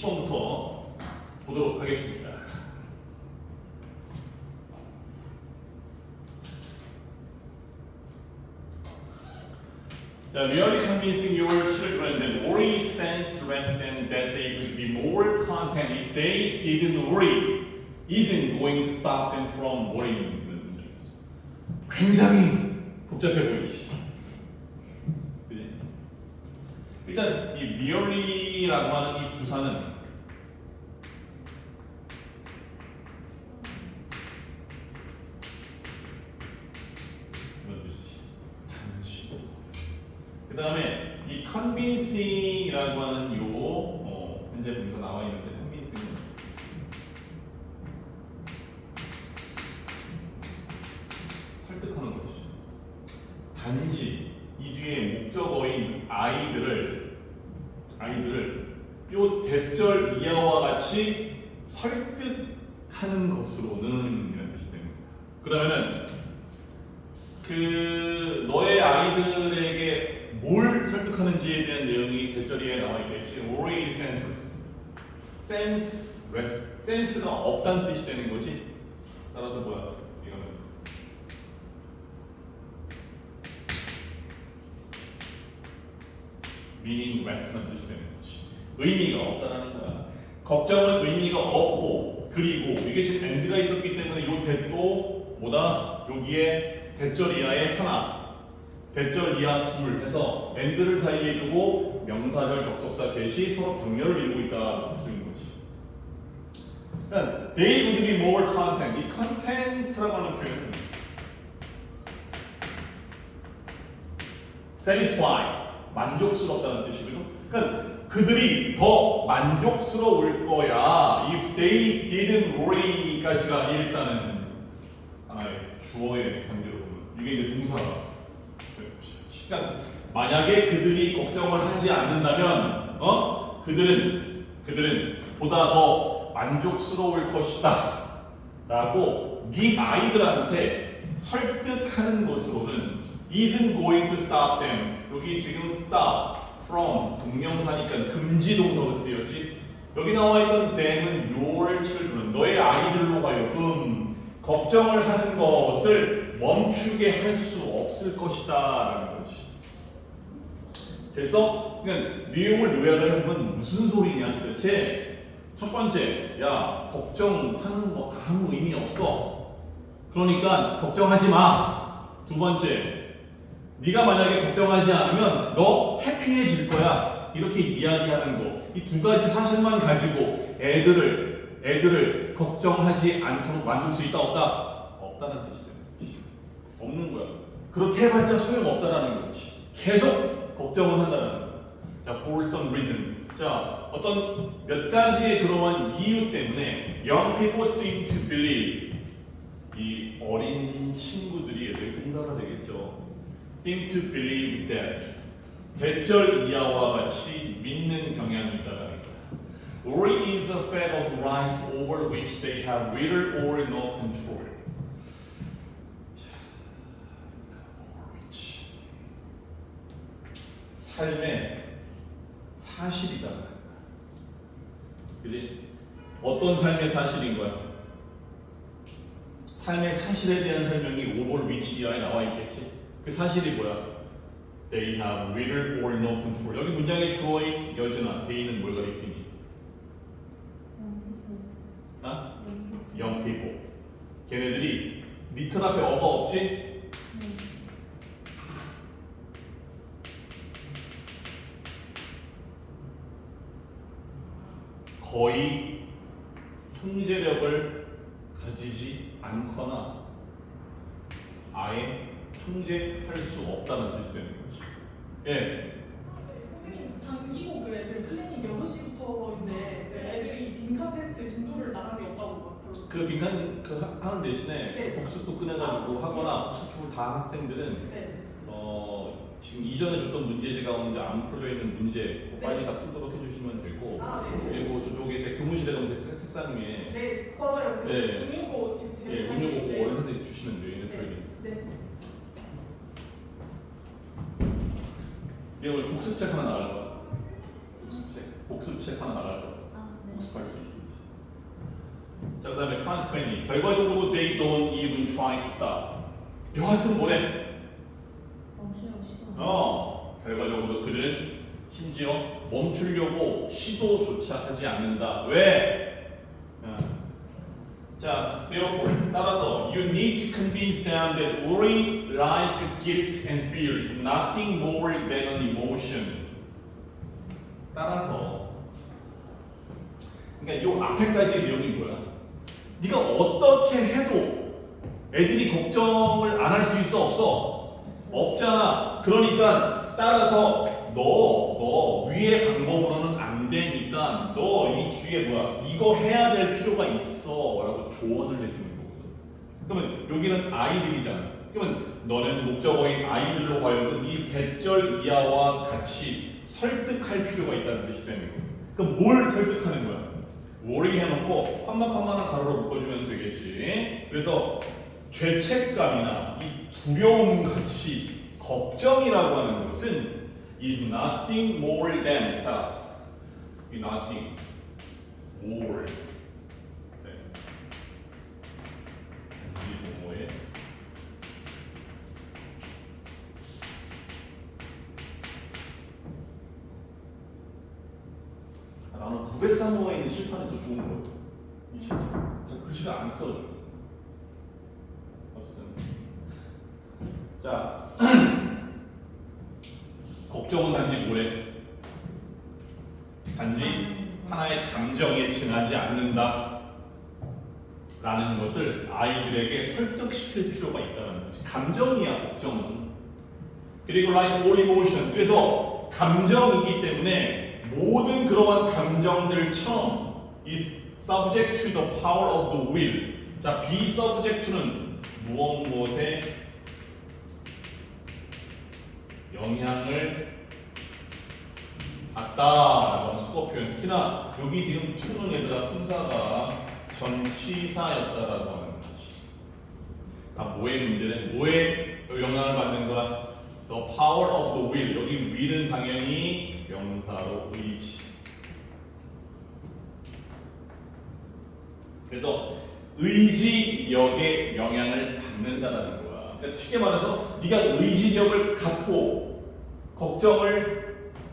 20번부터 보도록 하겠습니다. 자, merely convincing your children that worry sense less than that they could be more content if they didn't worry isn't going to stop them from worrying. 굉장히 복잡해 보이지. 그지? 일단 이 merely라고 하는 이 부사는 이런 뜻이지. 단지. 그 다음에 이 convincing이라고 하는 요 현재 분사 나와 있는데 convincing은 설득하는 것이죠. 단지 이 뒤에 목적어인 아이들을 요 대절 이하와 같이 설득하는 것으로는 이런 뜻이 됩니다. 그러면은 그 너의 아이들에게 뭘 설득하는지에 대한 내용이 대절 이하에 나와 있겠지. worry senseless. senseless. 센스가 없다는 뜻이 되는 거지. 따라서 뭐야? 이거는 meaningless라는 뜻이 되는 거지. 의미가 없다라는 거야. 걱정은 의미가 없고, 그리고 이게 지금 and가 있었기 때문에 요 대도 뭐다? 여기에 대절 이하에 하나, 대절 이하 둘 해서 and를 사이에 두고 명사절 접속사 대시 서로 병렬을 이루고 있다고 볼 수 있는 거지. 그러니까 they would be more content. 이 content라고 하는 표현은 satisfy, 만족스럽다는 뜻이거든. 그러니까 그들이 더 만족스러울 거야. If they didn't worry까지가 일단은 하나의 주어의 관계로 보면 이게 이제 동사가. 그러니까 만약에 그들이 걱정을 하지 않는다면, 그들은 보다 더 만족스러울 것이다라고 네 아이들한테 설득하는 것으로는 isn't going to stop them. 여기 지금 stop from 동명사니까 금지 동사로 쓰였지. 여기 나와 있던 them은 your children, 너의 아이들로 하여금 걱정을 하는 것을 멈추게 할 수 없을 것이다라는 거지. 됐어? 그러니까 내용을 요약을 해보면 무슨 소리냐 도대체. 첫 번째, 야 걱정하는 거 아무 의미 없어. 그러니까 걱정하지 마. 두 번째, 네가 만약에 걱정하지 않으면 너 해피해질 거야. 이렇게 이야기하는 거. 이 두 가지 사실만 가지고 애들을 걱정하지 않도록 만들 수 있다 없다? 없다는 뜻이죠. 없는 거야. 그렇게 해봤자 소용없다라는 거지. 계속 걱정을 한다는 거야. 자, for some reason. 자, 어떤 몇 가지의 그러한 이유 때문에 young people seem to believe. 이 어린 친구들이 동사가 되겠죠. seem to believe that. 대절 이하와 같이 믿는 경향이 있다라는 거야. Worry is a fact of life over which they have little or no control. 삶의 사실이다. 그지? 어떤 삶의 사실인 거야? 삶의 사실에 대한 설명이 over which 이하에 나와 있겠지? 그 사실이 뭐야? They have little or no control. 여기 문장의 주어인 여진아, they는 뭘 가리키니? young people. 걔네들이 리틀 앞에 어가 없지? 거의 통제력을 가지지 않거나 아예 통제할 수 없다는 뜻이 되는 거지. 예. 선생님, 장기고 그 애들 클리닉 6시부터인데 애들이 빈칸 테스트 진도를 나간 게 없다고 막 그 빈칸 하는 대신에 네. 복습도 꺼내가지고 하거나 복습 쪽을 다 학생들은 네. 지금 이전에 줬던 문제지 가운데 안 풀려 있는 문제 네. 빨리 다 풀도록 해주시면 되고 네. 그리고 저쪽에 이제 교무실에 가면 책상 위에 네, 맞아요. 그 네. 운유고 지금 예, 운영고 어른 선생님 주시면 돼요. 얘네 프로그램. 네. 얘 오늘 복습책 하나 나갈 거야. 복습책 하나 나갈 거야. 다음에 consequently 결과적으로 they don't even try to stop. 여하튼 뭐래? 멈추려고 시도. 결과적으로 그들은 심지어 멈추려고 시도조차 하지 않는다. 왜? 자, therefore 따라서 you need to convince them that worry, like guilt and fear is nothing more than an emotion. 따라서 그러니까 이 앞에까지의 내용이 뭐야? 네가 어떻게 해도 애들이 걱정을 안 할 수 있어 없어? 없잖아. 그러니까 따라서 너 위의 방법으로는 안 되니까 너 이 뒤에 뭐야? 이거 해야 될 필요가 있어라고 조언을 해주는 거거든. 그러면 여기는 아이들이잖아. 그러면 너는 목적어인 아이들로 하여금 이 대절 이하와 같이 설득할 필요가 있다는 뜻이 되는 거야. 그럼 뭘 설득하는 거야? worry 해놓고 한 가로로 묶어주면 되겠지. 그래서 죄책감이나 이 두려움 같이 걱정이라고 하는 것은 is nothing more than 자, 이 nothing more 이 뭐에 나는 903호에 있는 칠판이 더 좋은 거야. 이 칠판. 글씨를 안 써줘. 자, 걱정은 단지 뭐래? 단지 하나의 감정에 지나지 않는다. 라는 것을 아이들에게 설득시킬 필요가 있다는 것이 감정이야, 걱정은. 그리고 like all emotion. 그래서 감정이기 때문에 모든 그러한 감정들처럼 is subject to the power of the will. 자, be subject to는 무엇에 영향을 받다라고 하는 수거 표현. 특히나 여기 지금 to는 얘들아 품사가 전치사였다라고 하는 사실. 다 뭐의 문제는 뭐에 영향을 받는 거야? The power of the will. 여기 will은 당연히 명사로 의지. 그래서 의지력에 영향을 받는다라는 거야. 그러니까 쉽게 말해서 네가 의지력을 갖고 걱정을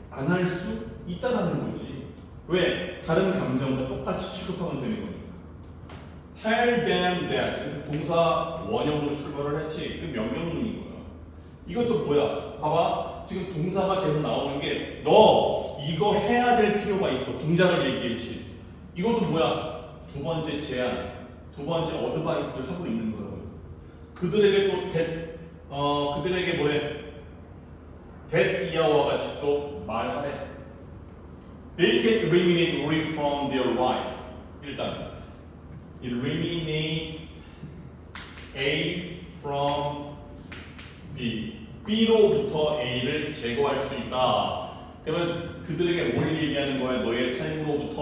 안 할 수 있다라는 거지. 왜? 다른 감정과 똑같이 취급하면 되는 거니까. Tell them that 동사 원형으로 출발을 했지. 그 명령문인 거야. 이것도 뭐야? 봐봐. 지금 동사가 계속 나오는 게 너 이거 해야 될 필요가 있어. 동작을 얘기했지. 이것도 뭐야? 두 번째 제안, 두 번째 어드바이스를 하고 있는 거야. 그들에게 또 그들에게 뭐래? that 이하와 같이 또 말하래. They can eliminate worry from their lives. 일단 eliminate A from B. B로부터 A를 제거할 수 있다. 그러면 그들에게 뭘 얘기하는 거야? 너의 삶으로부터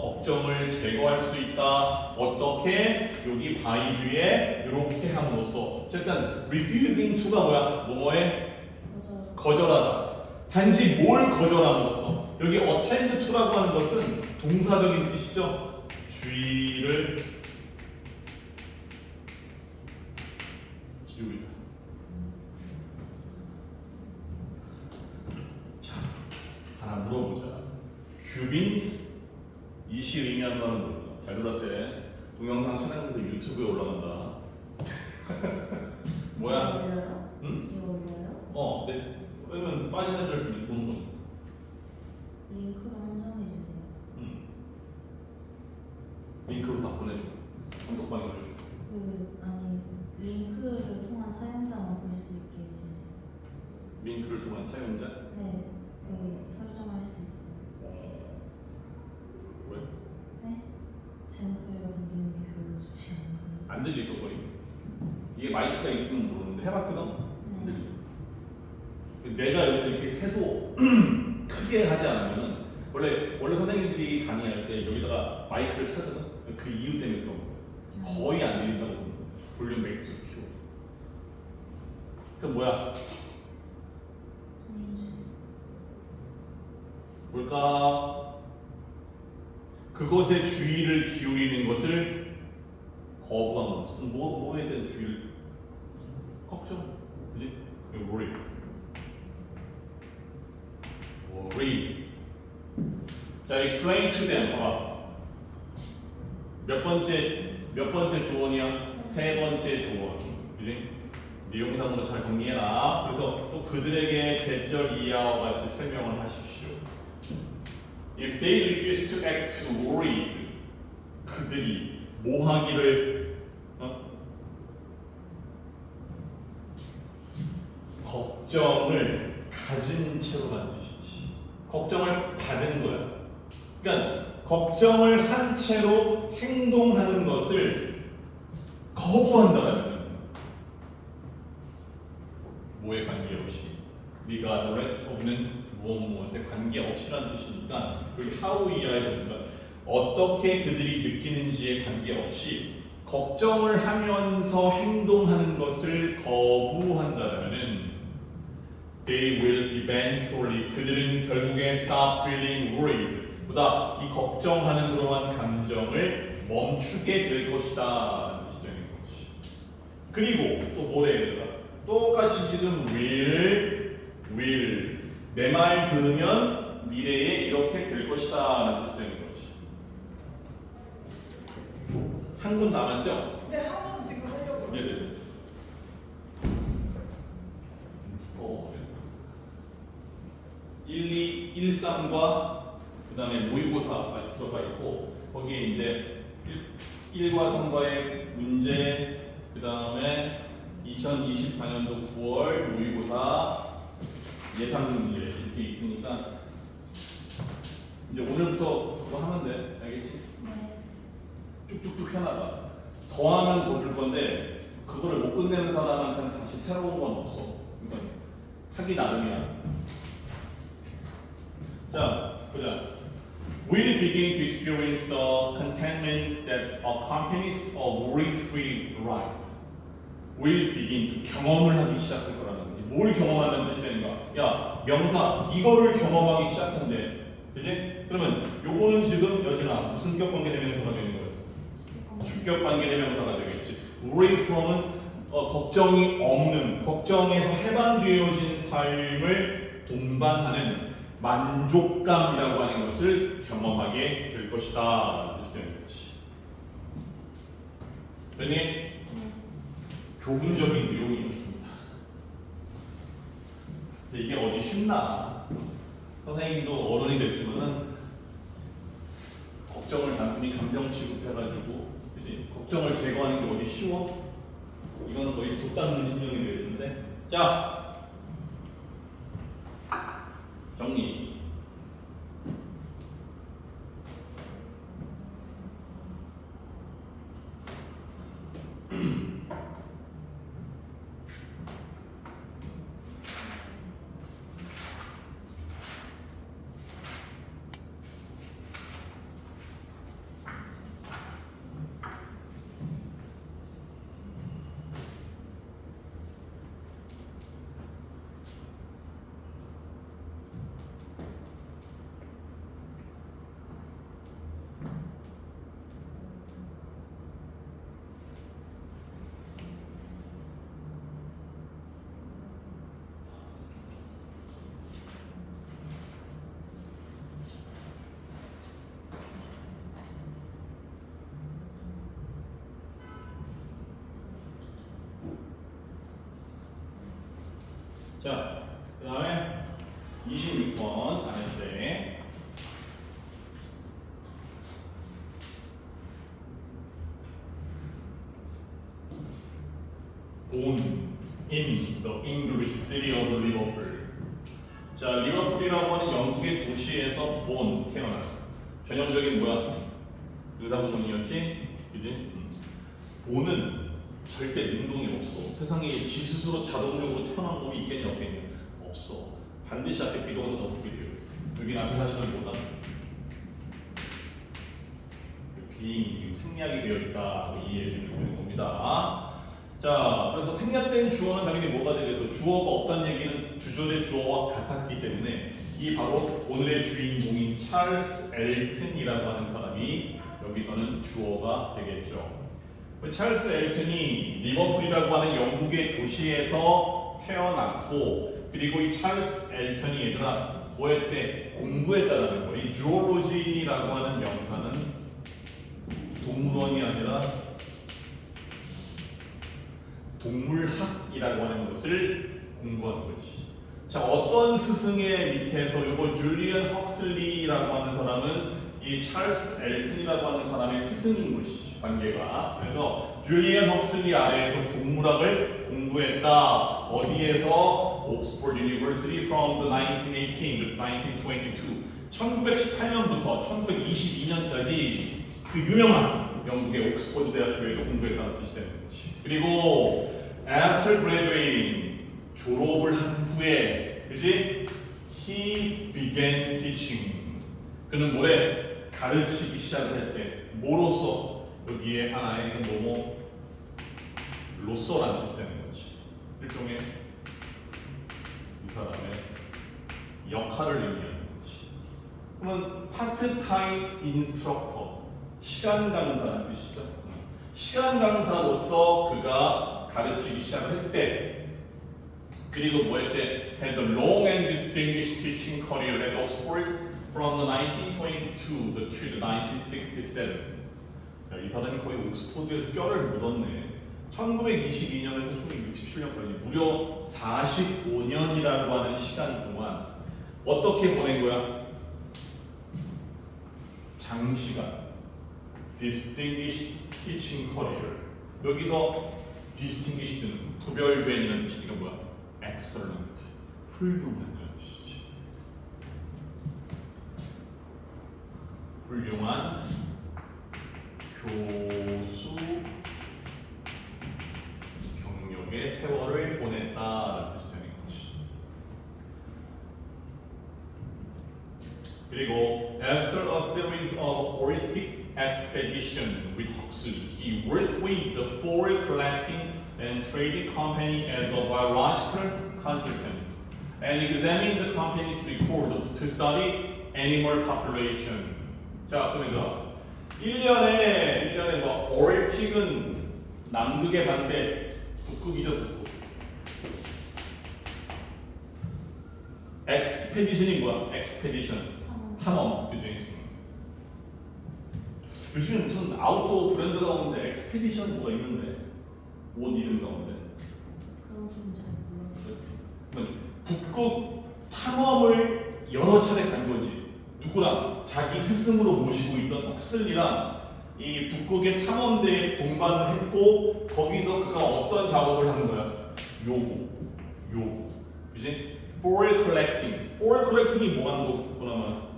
걱정을 제거할 수 있다. 어떻게? 여기 바이 위에 이렇게 함으로써. 일단 refusing to가 뭐야? 뭐뭐에? 거절하다. 단지 뭘 거절함으로써. 여기 attend to라고 하는 것은 동사적인 뜻이죠. 주의를 기울이다. 자, 하나 물어보자. 규빈스 이시 의미하는 말은 뭘까? 잘 들었대. 동영상 촬영해서 유튜브에 올라간다. 뭐야? 올려요? 응? 이거 올려요? 네. 왜냐면 빠진 애들 보는 거니까. 링크로 한정해 주세요. 링크로 다 보내줘. 단톡방에 올려줘. 아니 링크를 통한 사용자만 볼 수 있게 해주세요. 링크를 통한 사용자? 네, 설정할 수 있어요. 왜? 네? 제 목소리가 들리는 게 별로 좋지 않으세요? 안 들릴 거 거의. 이게 마이크가 있으면 모르는데 해봤거든? 안 네. 들려. 내가 여기서 이렇게 해도 크게 하지 않으면은 원래 선생님들이 강의할 때 여기다가 마이크를 차거든. 그 이유 때문에 그런 거야. 거의 안 들린다고 그러는 거야. 볼륨 맥스로 키워. 그럼 뭐야? 해주세요. 뭘까? 그것에 주의를 기울이는 것을 거부한 건 없어. 뭐에 대한 주의? 걱정, 그지? worry. worry. 자, explain to them. 봐봐. 몇 번째 조언이야? 세 번째 조언. 그지? 내용상으로 잘 정리해라. 그래서 또 그들에게 대절 이하와 같이 설명을 하십시오. If they refuse to act worried, 그들이 뭐 하기를 걱정을 가진 채로란 뜻이지. 걱정을 받은 거야. 그러니까 걱정을 한 채로 행동하는 것을 거부한다는 거야. 뭐에 관계없이 regardless of는 무엇에 관계없이라는 뜻이니까 여기 how 이하에 보니까 어떻게 그들이 느끼는지에 관계없이 걱정을 하면서 행동하는 것을 거부한다면은 they will eventually 그들은 결국에 stop feeling worried 보다 이 걱정하는 그러한 감정을 멈추게 될 것이다 뜻이 되는 거지. 그리고 또 뭐래? 똑같이 지금 will 내 말 들으면 미래에 이렇게 될 것이다 라는 뜻이 되는 거지. 한 군 남았죠? 네, 한번 지금 하려고. 네네. 두꺼워. 1, 2, 1, 3과 그 다음에 모의고사까지 들어가 있고 거기에 이제 1과 3과의 문제 그 다음에 2024년도 9월 모의고사 예상 문제 이렇게 있으니까 이제 오늘부터 그거 하면 돼. 알겠지? 네. 쭉쭉쭉 해나가. 더하면 더 줄 건데 그거를 못 끝내는 사람한테는 다시 새로운 건 없어. 그러니까 하기 나름이야. 자, 보자. We'll begin to experience the contentment that accompanies a worry-free life. We'll begin 경험을 하기 시작할 거라는 거지. 뭘 경험하는 뜻이 되는가? 야, 명사 이거를 경험하기 시작한대. 그지? 그러면 요거는 지금 여진아 무슨 격 관계대명사가 되는 거였어? 주격 관계대명사가 되겠지. Worry from은 걱정이 없는, 걱정에서 해방되어진 삶을 동반하는 만족감이라고 하는 것을 경험하게 될 것이다. 뜻이 되는 거지. 그러니 교훈적인 내용이었습니다. 근데 이게 어디 쉽나? 선생님도 어른이 됐지만은 걱정을 단순히 감정 취급해가지고, 그지? 걱정을 제거하는 게 어디 쉬워? 이거는 거의 돛 닦는 심정이 되는데, 자 정리. 자, 그 다음에 26번 안에 born in the English city of Liverpool. 자, 리버풀이라고 하는 영국의 도시에서 born, 태어난. 전형적인 뭐야? 의사부문이었지? 그지? born은 절대 능동이 없어. 세상에 지 스스로 자동적으로 태어난 놈이 있겠냐 없겠냐? 없어. 반드시 앞에 비동사가 붙게 되어 있어. 여기는 앞에 사실은 뭐다? being이 지금 생략이 되어 있다. 이해해 주면 되는 겁니다. 자, 그래서 생략된 주어는 당연히 뭐가 되겠어? 주어가 없다는 얘기는 주절의 주어와 같았기 때문에 이 바로 오늘의 주인공인 찰스 엘튼이라고 하는 사람이 여기서는 주어가 되겠죠. 찰스 엘튼이 리버풀이라고 하는 영국의 도시에서 태어났고, 그리고 이 찰스 엘튼이 얘들아 뭐했대? 공부했다라는 거. 이 주올로지라고 하는 명사는 동물원이 아니라 동물학이라고 하는 것을 공부한 거지. 자, 어떤 스승의 밑에서 요거 줄리안 헉슬리라고 하는 사람은 이 찰스 엘튼이라고 하는 사람의 스승인 것이 관계가. 그래서 줄리안 헉슬리 아래에서 동물학을 공부했다. 어디에서? 옥스퍼드 유니버시티 from the 1918 to 1922. 1918년부터 1922년까지 그 유명한 영국의 옥스퍼드 대학교에서 공부했다는 뜻이 되는 거지. 그리고 after graduating, 졸업을 한 후에, 그지? He began teaching. 그는 뭐래? 가르치기 시작을 했대. 뭐로써? 여기에 하나의 뭐뭐 로서라는 뜻이 되는 거지. 일종의 이 사람의 역할을 의미하는 거지. 그러면 파트타임 인스트럭터, 시간 강사라는 뜻이죠. 시간 강사로서 그가 가르치기 시작을 했대. 그리고 뭐 했대? Had a long and distinguished teaching career at Oxford from the 1922 to the 1967. 야, 이 사람이 거의 옥스퍼드에서 뼈를 묻었네. 1922년에서 1967년까지 무려 45년이라고 하는 시간 동안 어떻게 보낸 거야? 장시간 distinguished teaching career. 여기서 distinguished는 구별된이라는 뜻이니까 뭐야? excellent, 훌륭한이라는 뜻이지. 훌륭한 교수 경력의 세월을 보냈다라는 뜻이 되는 거지. 그리고 after a series of Arctic expedition with Huxley, he worked with the Ford Collecting and Trading Company as a biological consultant and examined the company's record to study animal population. 자, 그러니까 1년에 뭐 얼틱은 남극의 반대, 북극이죠, 북극. expedition이 뭐야? expedition, 탐험, 그지? 요즘에 무슨 아웃도어 브랜드가 오는데 expedition 뭐가 있는데 옷 이름 가운데. 그런 좀 잘 몰라서. 북극 탐험을 여러 차례 간 거지. 누구랑? 자기 스승으로 모시고 있던 헉슬리랑 이 북극의 탐험대에 동반을 했고, 거기서 그가 어떤 작업을 하는 거야? 요거, 그지? Foil collecting. Foil collecting이 뭐 하는 거구나?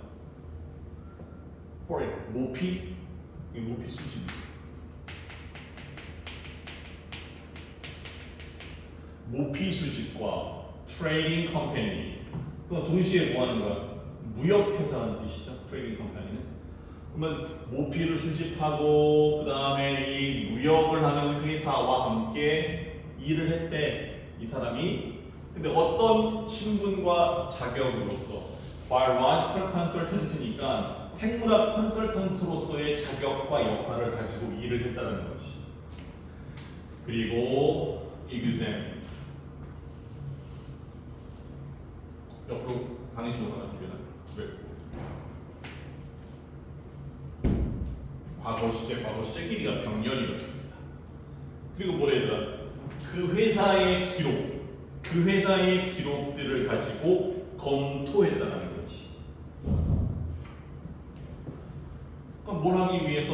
Foil, 모피? 이 모피 수집. 모피 수집과 트레이딩 컴퍼니. 그건 동시에 뭐 하는 거야? 무역회사라는 뜻이죠. 트레이딩 컴퍼니는. 그러면 모피를 수집하고 그 다음에 이 무역을 하는 회사와 함께 일을 했대. 이 사람이. 근데 어떤 신분과 자격으로서 biological consultant니까 생물학 컨설턴트로서의 자격과 역할을 가지고 일을 했다는 거지. 그리고 exam. 옆으로 강의실로 가는 기회는 과거 시제 길이가 병렬이었습니다. 그리고 뭐라 해야 되나? 그 회사의 기록들을 가지고 검토했다는 거지. 그럼 뭘 하기 위해서?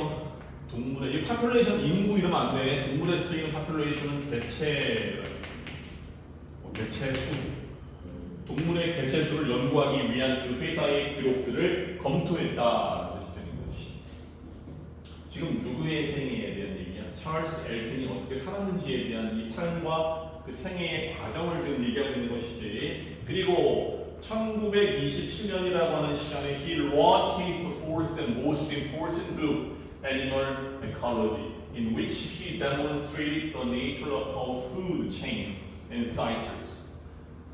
동물의 이 파퓰레이션, 인구 이러면 안 돼. 동물에 쓰이는 파퓰레이션은 개체수. 동물의 개체수를 연구하기 위한 그 회사의 기록들을 검토했다는 뜻이 되는 거지. 지금 누구의 생애에 대한 얘기야? 찰스 엘튼이 어떻게 살았는지에 대한 이 삶과 그 생애의 과정을 지금 얘기하고 있는 것이지. 그리고 1927년이라고 하는 시간에 he wrote his first and most important book, Animal Ecology, in which he demonstrated the nature of food chains and cycles.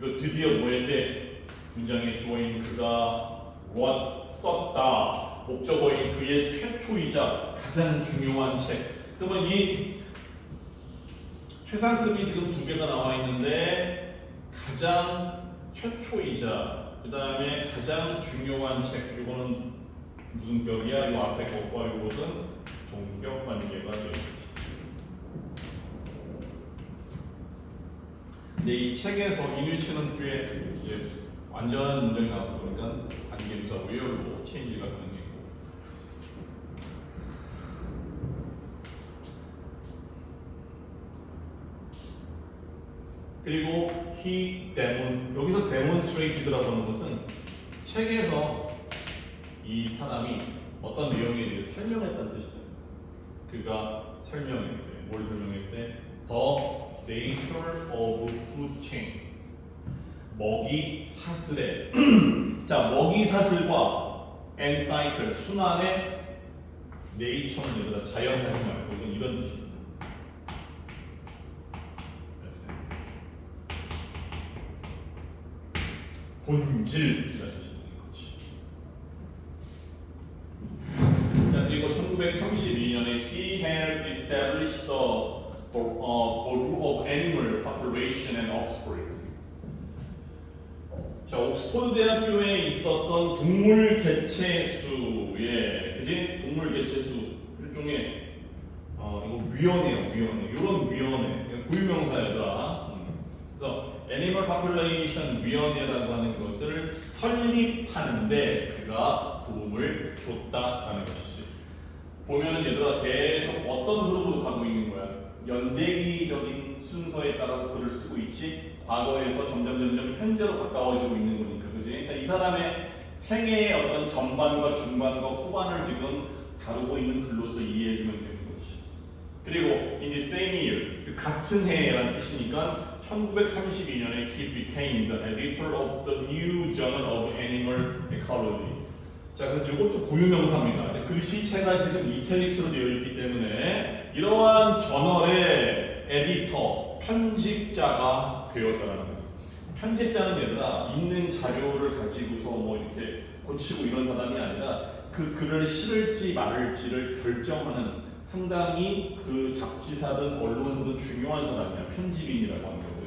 그 드디어 뭐였대? 문장에 주어인 그가 what 썼다. 목적어인 그의 최초이자 가장 중요한 책. 그러면 이 최상급이 지금 두 개가 나와 있는데 가장 최초이자 그 다음에 가장 중요한 책 이거는 무슨 격이야? 이 앞에 것과 이것은 동격 관계가 되어 있지. 근데 이 책에서 이니시는 뒤에 이제 완전한 문제가 나오고 그러니까 관계부사 외열로 체인지가 가능했고. 그리고 여기서 demonstrated라고 하는 것은 책에서 이 사람이 어떤 내용에 대해 설명했다는 뜻이다. 그가 설명했대. 뭘 설명했대? The nature of food chains. 먹이 사슬의 자, 먹이 사슬과 and cycle 순환의 nature는 얘들아 자연하지 말고 이건 이런 뜻입니다. 본질이라는 뜻이 되는 거지. 자, 그리고 1932년에 he had established the Bureau of Animal Population at Oxford. 자, 옥스퍼드 대학교에 있었던 동물 개체수의, 그지? 동물 개체수 일종의 이거 위원회요, 위원회. 이런 위원회, 고유명사였더라. 그래서 애니멀 파퓰레이션 위원회라고 하는 것을 설립하는데 그가 도움을 줬다라는 것이지. 보면은 얘들아 계속 어떤 흐름으로 가고 있는 거야? 연대기적인 순서에 따라서 글을 쓰고 있지. 과거에서 점점 현재로 가까워지고 있는 거니까, 그지? 그러니까 이 사람의 생애의 어떤 전반과 중반과 후반을 지금 다루고 있는 글로서 이해해주면 되는 거지. 그리고 in the same year, 그 같은 해라는 뜻이니까 1932년에 he became the editor of the New Journal of Animal Ecology. 자, 그래서 이것도 고유명사입니다. 글씨체가 지금 이탈릭스로 되어 있기 때문에 이러한 저널의 에디터, 편집자가 되었다는 거죠. 편집자는 얘들아 있는 자료를 가지고서 뭐 이렇게 고치고 이런 사람이 아니라 그 글을 실을지 말을지를 결정하는 상당히 그 잡지사든 언론사든 중요한 사람이야. 편집인이라고 하는 것은.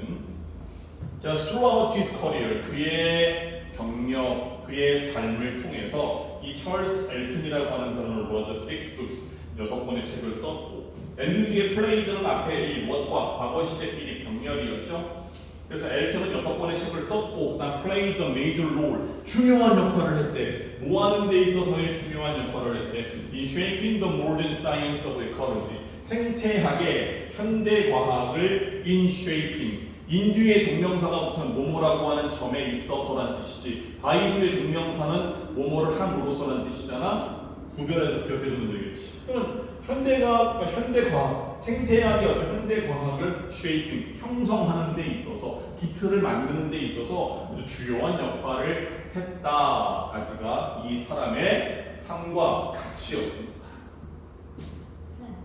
자, throughout his career, 그의 경력, 그의 삶을 통해서 이 찰스 엘튼이라고 하는 사람은 wrote 6 books, 6권의 책을 썼고, and 뒤에 플레이드는 앞에 이 what과 과거 시제끼리 병렬이었죠. 그래서 엘튼은 6권의 책을 썼고, 그다음 played the major role, 중요한 역할을 했대. 뭐 하는 데 있어서의 중요한 역할을 했대. in shaping the modern science of ecology, 생태학의 현대 과학을 in shaping, 인뒤의 동명사가 붙은 뭐뭐라고 하는 점에 있어서란 뜻이지. 바이두의 동명사는 뭐뭐를 함으로써란 뜻이잖아. 구별해서 기억해두면 되겠지. 그러면 현대과학, 현대과학, 생태학의 어떤 현대과학을 shaping, 형성하는 데 있어서, 기틀을 만드는 데 있어서 주요한 역할을 했다까지가 이 사람의 삶과 가치였습니다. 쌤,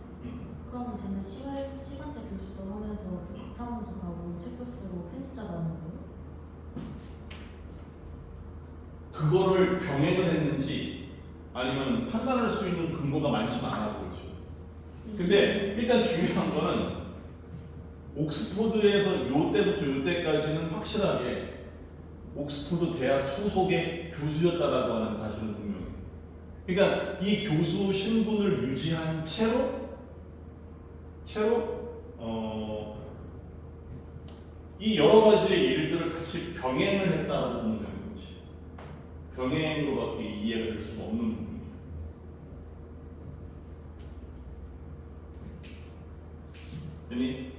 그러면 쟤는 시간제 교수도 하면서 국탐도 가고 책도 쓰고 편집자도 하는 거예요? 그거를 병행을 했는지 아니면 판단할 수 있는 근거가 많지는 않아 보이죠. 근데 일단 중요한 거는 옥스퍼드에서 요때부터 요때까지는 확실하게 옥스퍼드 대학 소속의 교수였다라고 하는 사실은 분명해요. 그러니까 이 교수 신분을 유지한 채로 이 여러 가지의 일들을 같이 병행을 했다라고 보면 되는 거지. 병행으로밖에 이해가 될 수가 없는 부분이에요. 되니? 네.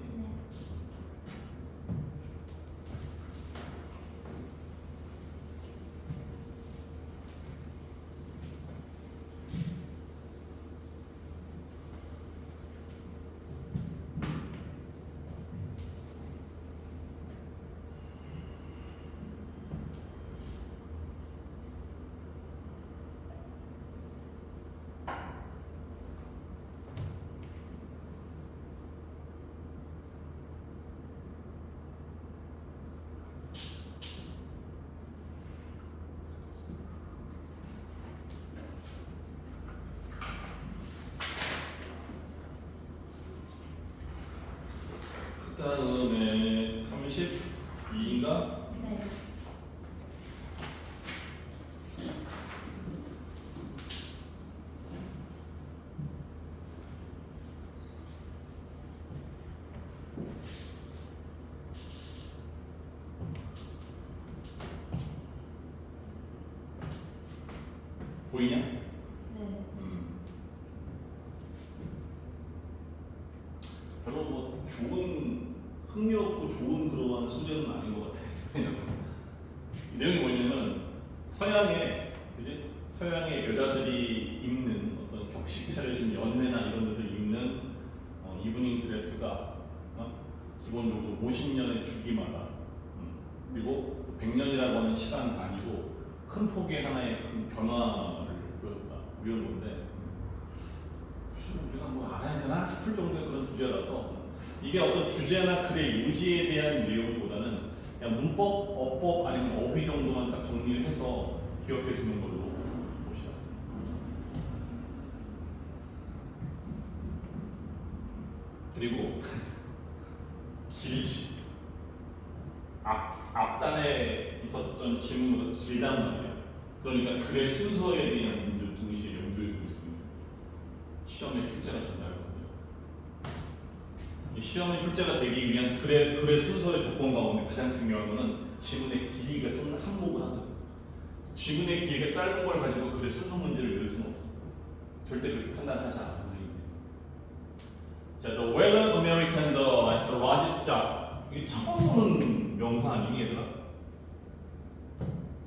다음에 32인가? 네. 보이냐? 네. 별로 뭐 좋은 흥미롭고 좋은 그러한 소재는 아닌 것 같아요. 왜냐면 내용이 뭐냐면 서양의 여자들이 입는 어떤 격식 차려진 연회나 이런 데서 입는 이브닝 드레스가 기본적으로 50년의 주기마다 그리고 100년이라고 하는 시간 단위로 큰 폭의 하나의 큰 변화를 보였다 이런 건데 굳이 우리가 뭐 알아야 되나 싶을 정도의 그런 주제라서 이게 어떤 주제나 글의 요지에 대한 내용보다는 그냥 문법, 어법 아니면 어휘 정도만 딱 정리를 해서 기억해 주는 걸로 봅시다. 그리고 길지. 앞단에 있었던 질문보다 길단 말이야. 그러니까 글의 순서에 대한 문제를 동시에 염두에 두고 있습니다. 시험에 출제가 된다고 하거든요. 이 시험에 출제가 되기 위한 글의 순서의 조건 가운데 가장 중요한 것은 지문의 길이가 한몫을 하거든. 지문의 길이가 짧은 걸 가지고 글의 순서 문제를 낼 수는 없어. 절대 그렇게 판단하지 않아요. 자, the well-known American as the largest job. 이게 처음 보는 명사 아니니 얘들아?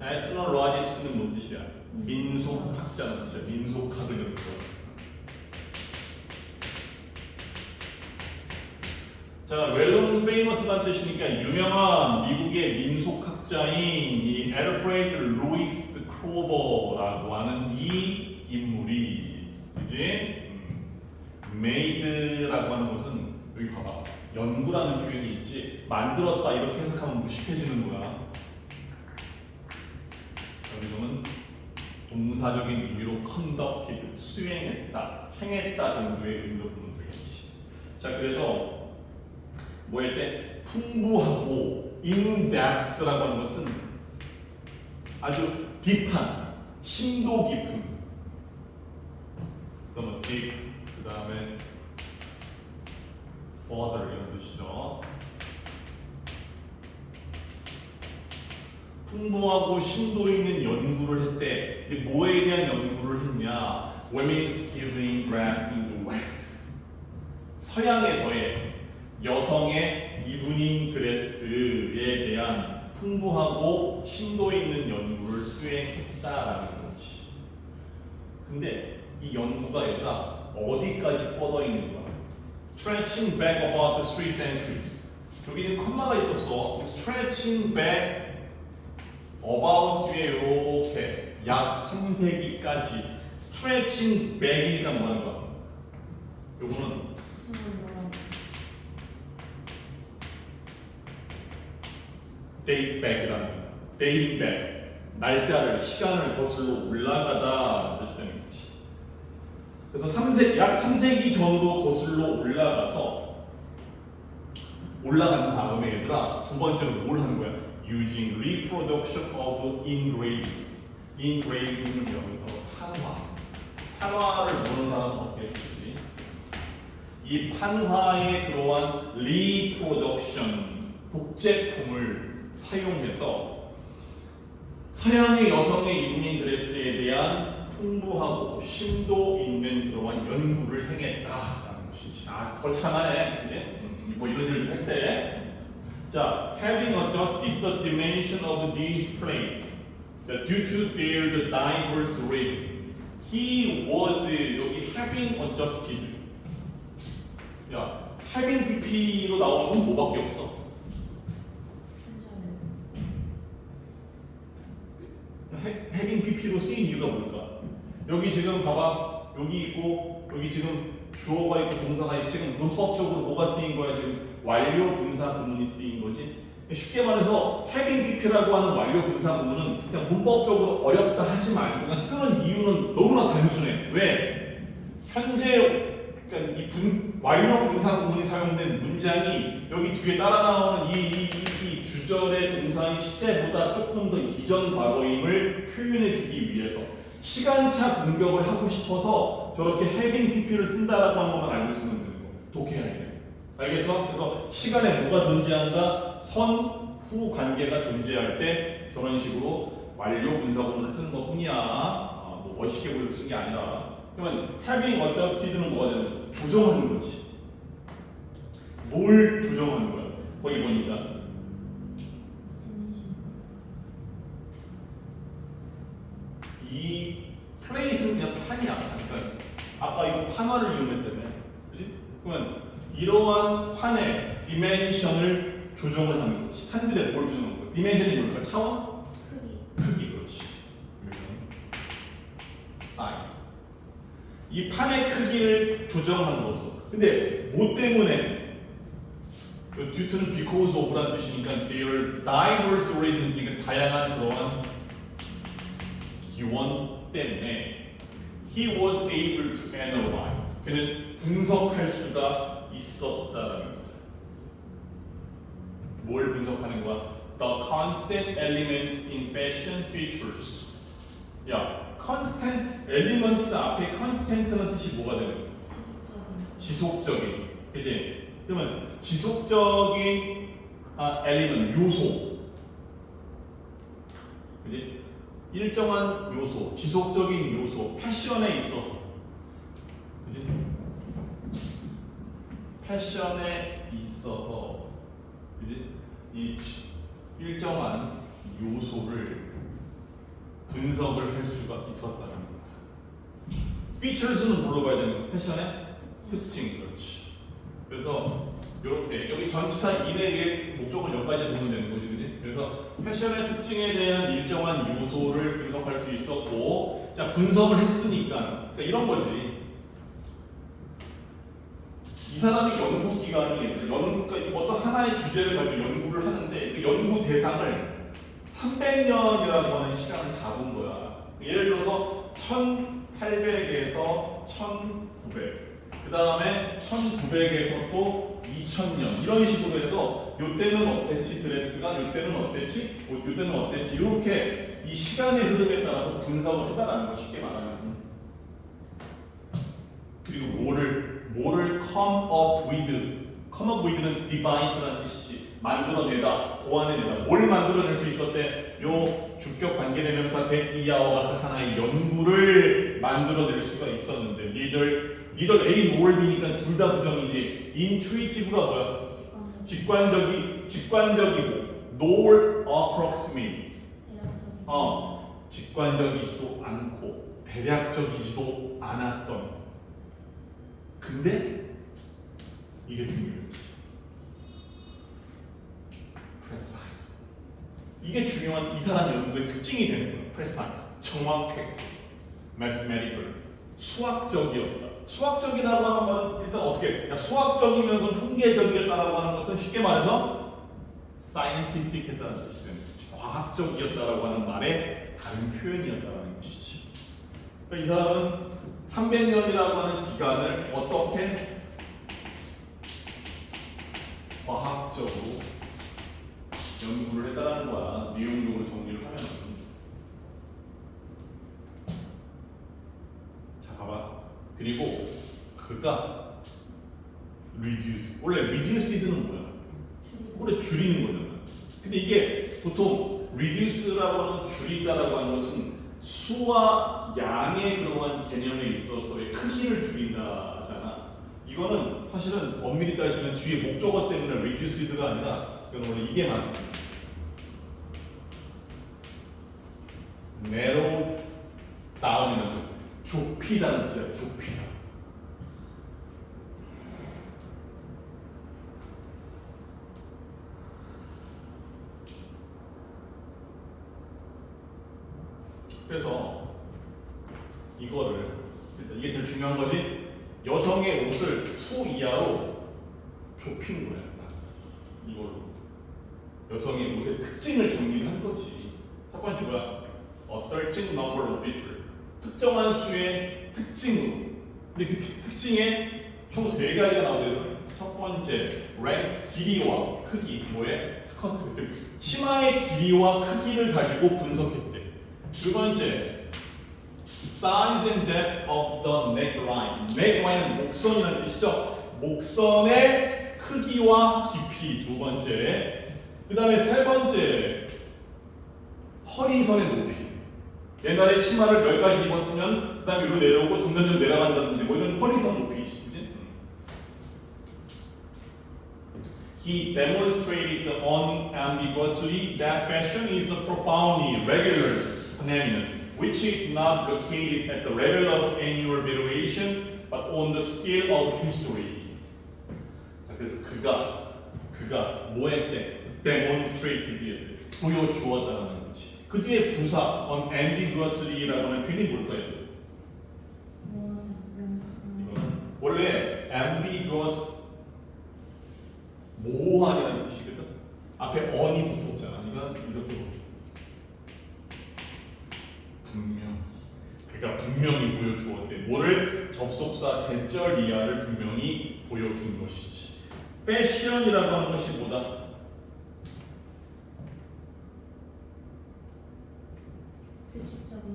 as the largest는 뭔 뜻이야? 민속학자는 뜻이야. 민속학을 뜻이야. 자, well-known famous란 뜻이니까 유명한 미국의 민속학자인 이 Alfred Louis Kroeber라고 하는 이 인물이 그지? 메이드라고 하는 것은 여기 봐봐 연구라는 표현이 있지 만들었다 이렇게 해석하면 무식해지는 거야. 여기서는 동사적인 의미로 conducted 수행했다 행했다 정도의 의미로 보면 되겠지. 자 그래서 뭐 할 때 풍부하고 in-depth라고 하는 것은 아주 딥한 심도 깊은 그러면 deep 그 다음에 further 이런 뜻이죠. 풍부하고 심도 있는 연구를 했대. 근데 뭐에 대한 연구를 했냐? Women's evening dress in the West. 서양에서의 여성의 이브닝 드레스에 대한 풍부하고 심도 있는 연구를 수행했다라는 거지. 근데 이 연구가 얘들아 어디까지 뻗어 있는 거야? Stretching back about the 3 centuries. 여기는 컴마가 있었어. Stretching back about 뒤에 이렇게 약 3세기까지. Stretching back이니까 뭐 하는 거야? 요거는 date back이라는 거야. dating back. 날짜를, 시간을 거슬러 올라가다 뜻이 되는 거지. 그래서 약 3세기 전으로 거슬러 올라가서 올라간 다음에 얘들아 두 번째로 뭘 하는 거야? Using reproduction of engravings. engravings는 여기서 판화를 모르는 사람은 없겠지. 이 판화의 그러한 reproduction 복제품을 사용해서 서양의 여성의 이브닝 드레스에 대한 풍부하고 심도 있는 그러한 연구를 행했다라는 것이지. 아 거창하네, 이제 뭐 이런 일을 했대. 자, having adjusted the dimension of these plates due to their diverse ring, he was 여기 having adjusted. 야, having pp로 나오는 건 뭐밖에 없어? having pp로 쓰인 이유가 뭘까? 여기 지금 봐봐, 여기 있고 여기 지금 주어가 있고 동사가 있고 지금 문법적으로 뭐가 쓰인 거야? 지금 완료 분사 구문이 쓰인 거지. 쉽게 말해서 having pp라고 하는 완료 분사 구문은 그냥 문법적으로 어렵다 하지 말고 그냥 쓰는 이유는 너무나 단순해. 왜? 현재 그러니까 완료 분사 구문이 사용된 문장이 여기 뒤에 따라 나오는 이 주절의 동사의 시제보다 조금 더 이전 과거임을 표현해주기 위해서 시간차 공격을 하고 싶어서 저렇게 having pp를 쓴다라고 한 것만 알고 있으면 되는 거. 독해야 돼. 알겠어? 그래서 시간에 뭐가 존재한다? 선, 후 관계가 존재할 때 저런 식으로 완료 분사구문을 쓰는 것뿐이야. 뭐 멋있게 보여서 쓴 게 아니라. 그러면 having adjusted는 뭐가 되는? 조정하는 거지. 뭘 조정하는 거야? 거기 보니까 이 플레이스는 그냥 판이야. 그러니까 아까 이거 판화를 이용했다며. 그지? 그러면 이러한 판의 디멘션을 조정을 하는 거지. 판들에 뭘 조정하는 거야? 디멘션이 뭘까? 차원? 크기. 그렇지. 사이즈. 이 판의 크기를 조정하는 거였어. 근데 뭐 때문에? 듀트는 because of라는 뜻이니까 there are diverse reasons니까 다양한 그러한 기원 때문에 he was able to analyze. 그는 분석할 수가 있었다라는 거죠. 뭘 분석하는 거야? The constant elements in fashion features. 야, constant elements 앞에 constant는 뜻이 뭐가 되는 거야? 지속적인. 그지? 그러면 지속적인 element, 요소. 그지? 일정한 요소, 지속적인 요소, 패션에 있어서. 그지? 패션에 있어서. 그지? 이 일정한 요소를 분석을 할 수가 있었다는 거야. features는 뭘로 봐야 되는 거야? 패션의 특징. 그렇지. 그래서 이렇게 여기 전치사 인의 목적을 여기까지 보면 되는 거지, 그지? 그래서 패션의 특징에 대한 일정한 요소를 분석할 수 있었고, 자 분석을 했으니까, 그러니까 이런 거지. 이 사람이 연구 기관이 그러니까 어떤 하나의 주제를 가지고 연구를 하는데 그 연구 대상을 300년이라고 하는 시간을 잡은 거야. 예를 들어서 1800에서 1900. 그 다음에 1900에서 또 2000년 이런 식으로 해서 요때는 어땠지 드레스가 요때는 어땠지 요때는 어땠지 이렇게 이 시간의 흐름에 따라서 분석을 해달라는 거 쉽게 말하면. 그리고 뭐를 come up with는 device라는 뜻이지. 만들어내다, 고안해내다. 뭘 만들어낼 수 있었대? 요 주격 관계대명사 that 이하와 같은 하나의 연구를 만들어낼 수가 있었는데 니들 A, nor B니까 둘 다 부정이지. intuitive가 뭐야? 직관적이고 nor approximate. 직관적이지도 않고 대략적이지도 않았던. 근데 이게 중요하지. precise. 이게 중요한 이 사람 연구의 특징이 되는 거야. precise. 정확해. mathematical. 수학적이었다. 수학적이라고 하는 말은 일단 어떻게? 야, 수학적이면서 통계적이었다라고 하는 것은 쉽게 말해서 scientific했다는 뜻이 되는 거지. 과학적이었다라고 하는 말의 다른 표현이었다라는 것이지. 그러니까 이 사람은 300년이라고 하는 기간을 어떻게 과학적으로 연구를 했다라는 거야. 내용적으로 정리를 하면. 자, 봐봐. 그리고 그가 reduce. 원래 reduced는 뭐야? 원래 줄이는 거잖아. 근데 이게 보통 reduce라고 하는 줄이다라고 하는 것은 수와 양의 그러한 개념에 있어서의 크기를 줄인다잖아. 이거는 사실은 엄밀히 따지면 뒤에 목적어 때문에 reduced가 아니라 이건 원래 이게 맞습니다. narrow down이라서 좁히다는 뜻이야. 좁히다. 그래서 이거를 일단 이게 제일 중요한 거지. 여성의 옷을 2 이하로 좁힌 거야. 이걸로 여성의 옷의 특징을 정리를 한 거지. 첫 번째 뭐야? A certain number of features. 특정한 수의 특징으로. 근데 그 특징의 총 세 가지가 나오거든요. 첫 번째, length, 길이와 크기, 뭐에? 스커트, 즉 치마의 길이와 크기를 가지고 분석했대. 두 번째, size and depth of the neckline. neckline은 목선이라는 뜻이죠. 목선의 크기와 깊이. 두 번째. 그 다음에 세 번째, 허리선의 높이. 옛날에 치마를 10가지 입었으면 그 다음에 위로 내려오고 점점 내려간다든지 뭐 이런 허리선 높이지, 그지? He demonstrated unambiguously that fashion is a profoundly regular phenomenon, which is not located at the level of annual variation, but on the scale of history. 자, 그래서 그가 뭐 했대? demonstrated, 보여주었다는 거지. 그 뒤에 부사 unambiguously라고 하는 표현이 뭘까요? 뭐지? 이거는 원래 ambiguous 모호한이라는 뜻이거든. 앞에 on이 붙었잖아. 이건 이렇게 그가 분명히 보여주었대. 뭐를? 접속사 대절이하를 분명히 보여준 것이지. 패션이라고 하는 것이 뭐다? 규칙적인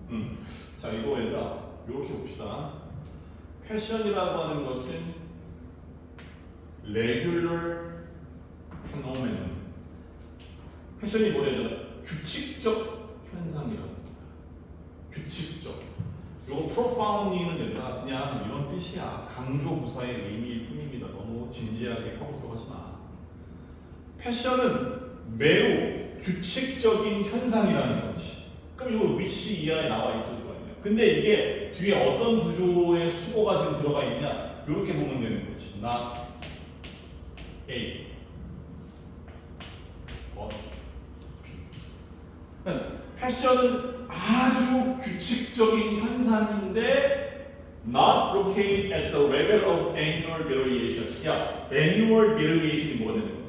현상. 자, 이거 얘들아 이렇게 봅시다. 패션이라고 하는 것은 regular phenomenon. 패션이 뭐래요? 규칙적 현상이라고. 규칙적. 요거 profoundly는 얘들아 그냥 이런 뜻이야. 강조 부사의 의미일 뿐입니다. 너무 진지하게 하고 들어가지 마. 패션은 매우 규칙적인 현상이라는 거지. 그럼 이거 which 이하에 나와 있을 거 아니야. 근데 이게 뒤에 어떤 구조의 수거가 지금 들어가 있냐? 이렇게 보면 되는 거지. not A, but B. 그러니까 패션은 아주 규칙적인 현상인데 not located at the level of annual variation. 야, annual variation이 뭐가 되는 거야?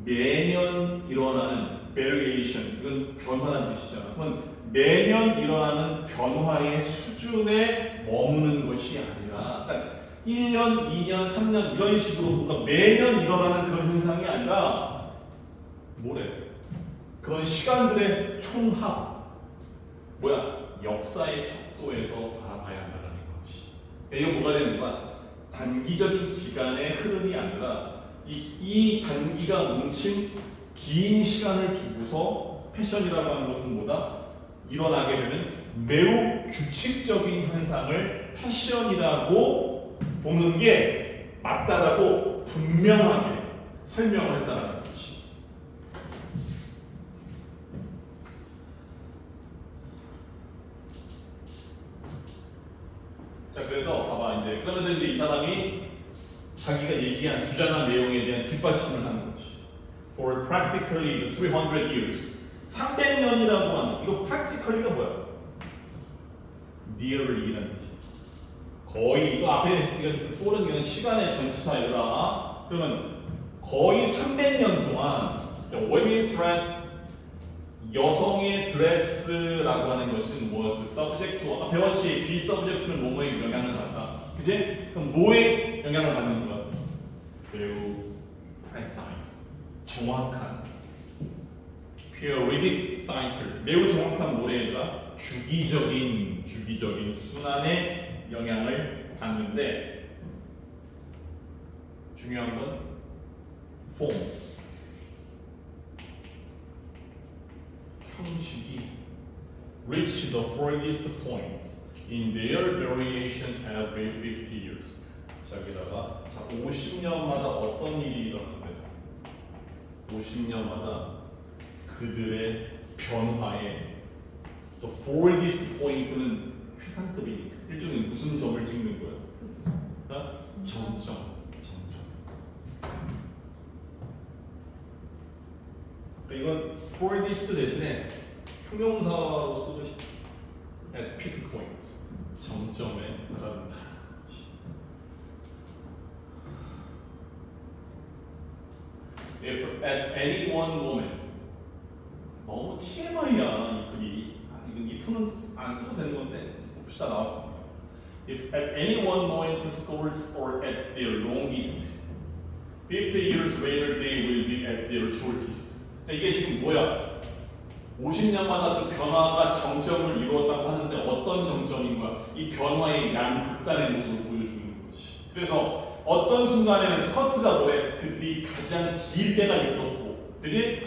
매년 일어나는 variation, 이건 변화라는 뜻이잖아. 그건 매년 일어나는 변화의 수준에 머무는 것이 아니라, 그러니까 1년, 2년, 3년 이런 식으로 뭔가 매년 일어나는 그런 현상이 아니라 뭐래? 그런 시간들의 총합, 뭐야? 역사의 척도에서 바라봐야 한다는 거지. 이거 뭐가 되는 거야? 단기적인 기간의 흐름이 아니라 이 단기가 뭉친 긴 시간을 두고서 패션이라고 하는 것은 뭐다? 일어나게 되는 매우 규칙적인 현상을 패션이라고 보는 게 맞다라고 분명하게 설명을 했다는 거지. 자, 그래서 봐봐 이제 그러면서 이제 이 사람이 자기가 얘기한 주장한 내용에 대한 뒷받침을 하는 거지. For practically 300 years. 300년이라고 하는 이거 practically가 뭐야? nearly라는 뜻이. 거의 이거 앞에 이건 for은 이건 시간의 전치사이더라. 그러면 거의 300년 동안 women's dress 여성의 드레스라고 하는 것은 무엇을 subject to 배웠지? be subject to는 뭐뭐에 영향을 받다. 그치? 그럼 뭐에 영향을 받는 거야? 매우 precise 정확한 periodic cycle 매우 정확한 뭐래가 주기적인 순환에 영향을 받는데 중요한 건 form 형식이 reach the furthest point in their variation every 50 years. 자, 여기다가 50년마다 어떤 일이 일어나는데 50년마다 그들의 변화에 the furthest point는 최상급이니까 일종의 무슨 점을 찍는 거야? 그러니까 점점. 이건 furthest 대신에 형용사로 쓰듯이 at peak point 정점에 달한다. If at any one moment 너무 TMI야 이 글이. 이건 if는 안 써도 되는 건데 봅시다 나왔습니다. if at any one moment stores or at their longest, 50 years later they will be at their shortest. 그러니까 이게 지금 뭐야? 50년마다 그 변화가 정점을 이루었다고 하는데 어떤 정점인 거야? 이 변화의 양극단의 모습을 보여주는 거지. 그래서 어떤 순간에는 스커트가 뭐래? 그들이 가장 길 때가 있었고, 그지?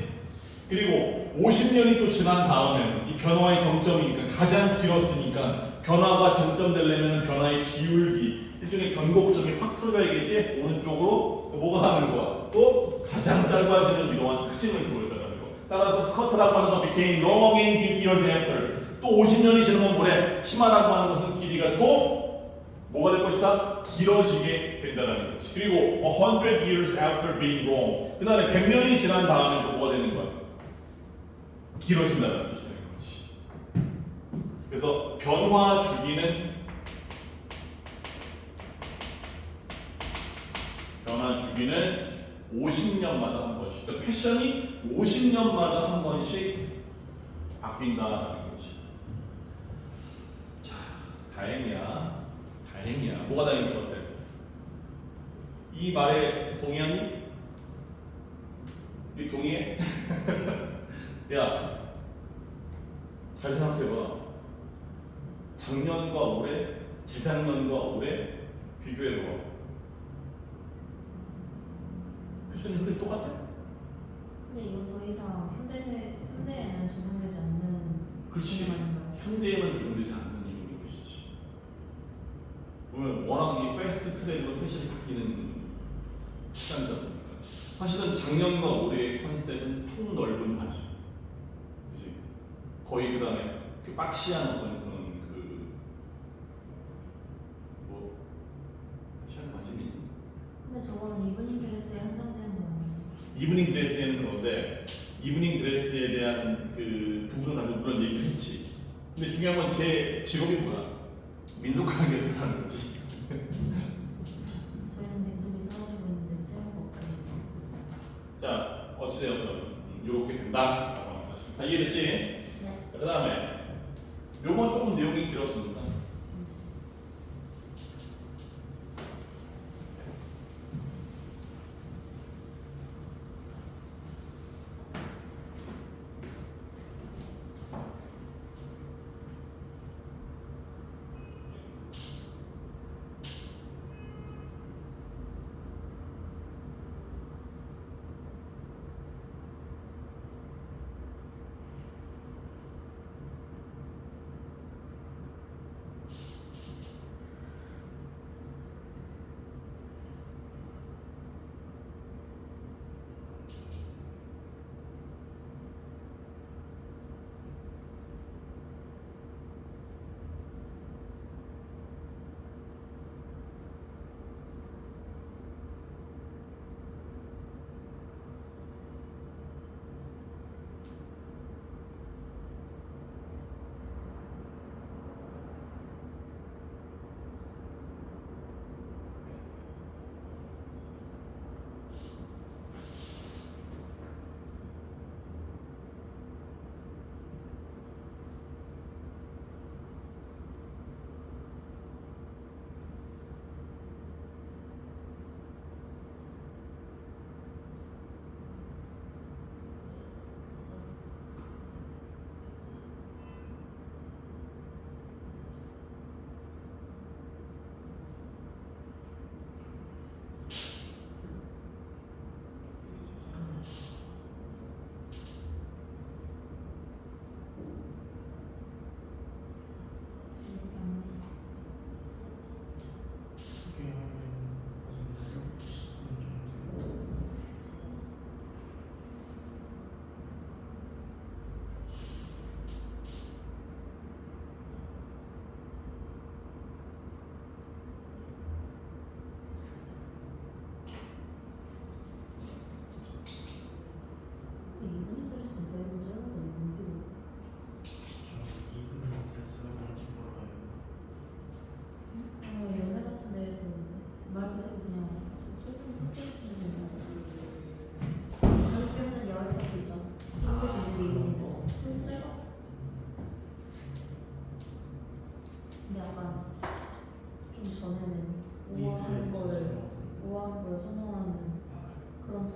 그리고 50년이 또 지난 다음에는 이 변화의 정점이니까 가장 길었으니까 변화가 정점되려면 변화의 기울기, 일종의 변곡점이 확 틀어져야겠지? 오른쪽으로 뭐가 하는 거야? 또 가장 짧아지는 이러한 특징을 보여달라는 거. 따라서 스커트라고 하는 거 became long again 50 years after. 또 50년이 지나면 뭐래? 치마라고 하는 것은 길이가 또 뭐가 될 것이다? 길어지게 된다는 거지. 그리고 100 years after being long. 그 다음에 100년이 지난 다음에 또 뭐가 되는 거야? 길어진다는 뜻이 되는 거지. 그래서 변화 주기는 50년마다 한 번씩. 그러니까 패션이 50년마다 한 번씩 바뀐다는 거지. 자, 다행이야. 다행이야. 뭐가 다행인 것 같아? 이 말에 동의하니? 이 동의해? 야, 잘 생각해봐. 작년과 올해, 재작년과 올해 비교해봐. 패션이 흔히 똑같아? 근데 이건 더 이상 현대에는 적용되지 않는 그렇지. 아닌가요? 현대에는 적용되지 않는 이유인 것이지. 보면 워낙 이 패스트 트렌드로 패션이 바뀌는 시간이다 보니까 사실은 작년과 올해의 컨셉은 통 넓은 바지. 그지? 거의 그 다음에 그 박시한 어떤 그런 뭐 패션 관심이 있니? 근데 저거는 이브닝 드레스에 한정되는 거 아니에요? 이브닝 드레스에는 그런데 이브닝 드레스에 대한 그 부분을 가지고 물론 얘기를 했지. 근데 중요한 건 제 직업이 뭐야? 민속관계라는 거지. 저희는 민속이 사라지고 있는데 쓸모가 없어요. 자, 어찌되었든 이렇게 된다. 다 이해됐지? 네. 그 다음에 요건 조금 내용이 길었습니다.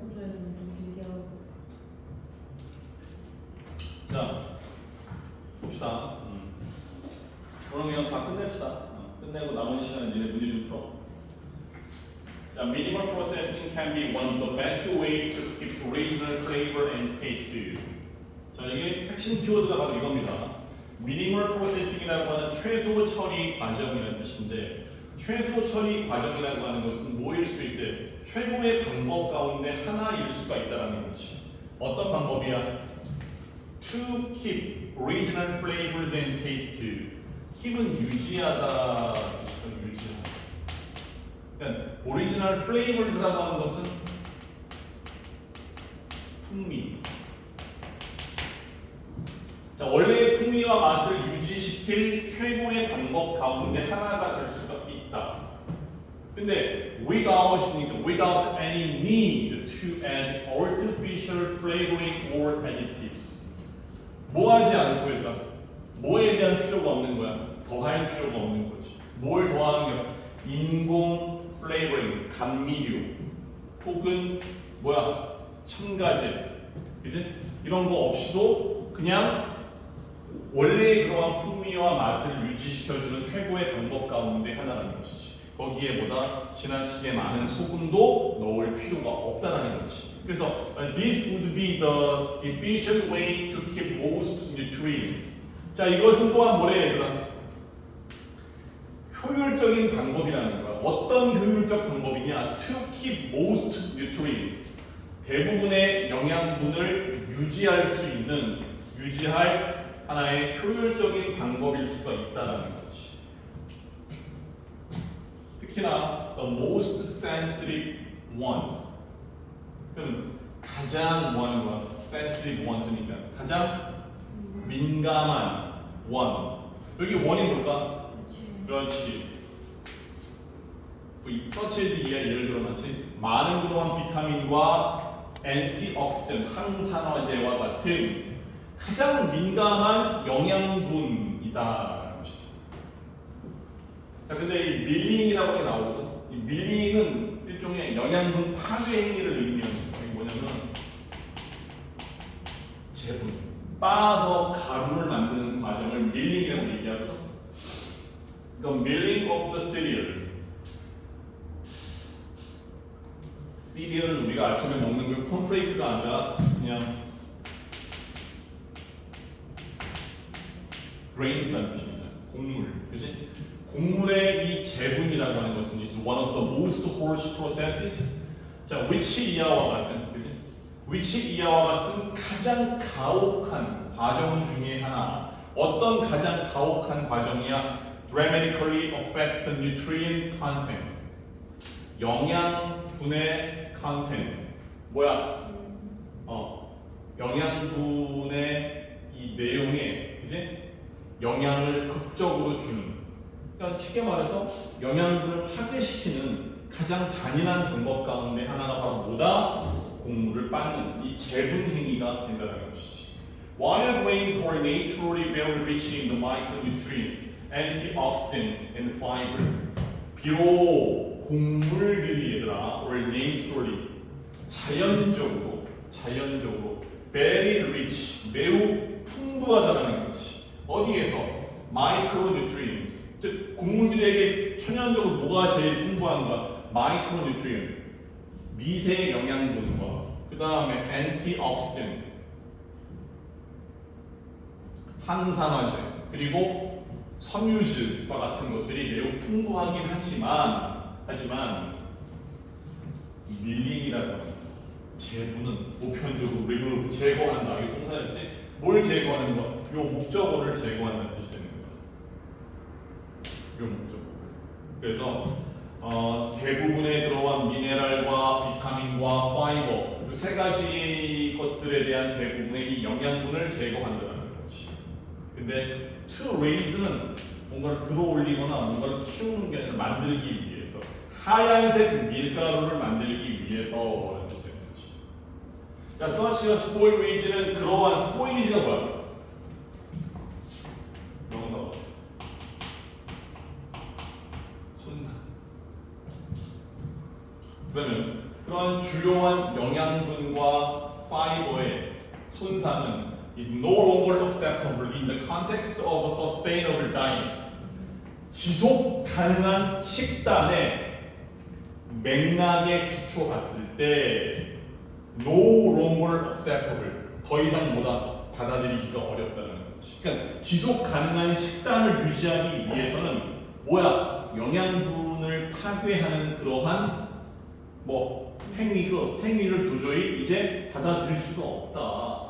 소조에서는 좀 길게 하고. 자, 봅시다. 오늘 그냥 다 끝냅시다. 끝내고 남은 시간에 니네 문제 좀 풀어. 자, minimal processing can be one of the best way to keep original flavor and taste. 자, 이게 핵심 키워드가 바로 이겁니다. minimal processing이라고 하는 최소 처리 과정이라는 뜻인데, 최소 처리 과정이라고 하는 것은 뭐일 수 있대? 최고의 방법 가운데 하나일 수가 있다는 거지. 어떤 방법이야? To keep original flavors and taste. keep은 유지하다, 유지하다. 그러니까 original flavors라고 하는 것은 풍미. 자, 원래의 풍미와 맛을 유지시킬 최고의 방법 가운데 하나가 될 수가 있다. 근데 without any need to add artificial flavoring or additives. 뭐 하지 않고 일단 뭐에 대한 필요가 없는 거야. 더할 필요가 없는 거지. 뭘 더하는 거야? 인공 플레이버링, 감미료 혹은 첨가제, 그지? 이런 거 없이도 그냥 원래의 그러한 풍미와 맛을 유지시켜주는 최고의 방법 가운데 하나라는 것이지. 거기에 보다 지나치게 많은 소금도 넣을 필요가 없다는 것이. 그래서 this would be the efficient way to keep most nutrients. 자, 이것은 또한 뭐래 얘들아? 효율적인 방법이라는 거야. 어떤 효율적 방법이냐? To keep most nutrients. 대부분의 영양분을 유지할 하나의 효율적인 방법일 수가 있다는 거지. 특히나 the most sensitive ones. 그럼 가장 sensitive ones니까 가장 민감한 원. 여기 원이 뭘까? 그렇지. 서치해지 이하 예를 들어 마치 많은 그러한 비타민과 엔티옥시던트 항산화제와 같은 가장 민감한 영양분이다라는 것이죠. 자, 근데 이 밀링이라고 하는 게 나오거든. 이 밀링은 일종의 영양분 파괴 행위를 의미하는 거예요. 이게 뭐냐면 제분, 빻아서 가루를 만드는 과정을 밀링이라고 얘기하거든. 그러니까 milling of the cereal. 시리얼은 우리가 아침에 먹는 그 콘프레이크가 아니라 그냥 grain스라는 뜻입니다. 곡물, 그렇지? 곡물의 이 재분이라고 하는 것은 is one of the most harsh processes. 자, which 이하와 같은, 그렇지? which 이하와 같은 가장 가혹한 과정 중에 하나. 어떤 가장 가혹한 과정이야? dramatically affect the nutrient contents. 영양분의 contents. 영양분의 이 내용에, 그지? 영향을 극적으로 주는. 그러니까 쉽게 말해서 영양분을 파괴시키는 가장 잔인한 방법 가운데 하나가 바로 곡물을 빻는 이 재분 행위가 된다는 것이지. While grains are naturally very rich in the micronutrients, antioxidant and fiber. 비록 곡물들이 얘들아, or naturally, 자연적으로 very rich, 매우 풍부하다는 것이. 어디에서? micronutrients. 즉 곡물들에게 천연적으로 뭐가 제일 풍부한가? micronutrient. 미세 영양분과 그 다음에 antioxidant. 항산화제 그리고 섬유질과 같은 것들이 매우 풍부하긴 하지만 밀링이라는 재분은 보편적으로 remove, 제거한다. 이게 동사였지? 뭘 제거하는 거? 요 목적어를 제거한다는 뜻이 되는 거야. 요 목적어. 그래서 대부분의 그러한 미네랄과 비타민과 파이버 이 세 가지 것들에 대한 대부분의 이 영양분을 제거한다는 거지. 근데 to raise는 뭔가를 들어올리거나 뭔가를 키우는 게 아니라 만들기 위해서 하얀색 밀가루를 만들기 위해서라는 뜻이 되는 거지. 자, such a spoilage는 그러한 spoilage가 뭐야? 영어 손상. 그러면 그런 주요한 영양분과 파이버의 손상은 is no longer acceptable in the context of a sustainable diet. 지속 가능한 식단의 맥락에 비춰 봤을 때 no longer acceptable, 더 이상 뭐다 받아들이기가 어렵다는 거지. 그러니까 지속 가능한 식단을 유지하기 위해서는 뭐야? 영양분을 파괴하는 그러한 뭐 행위를 도저히 이제 받아들일 수가 없다.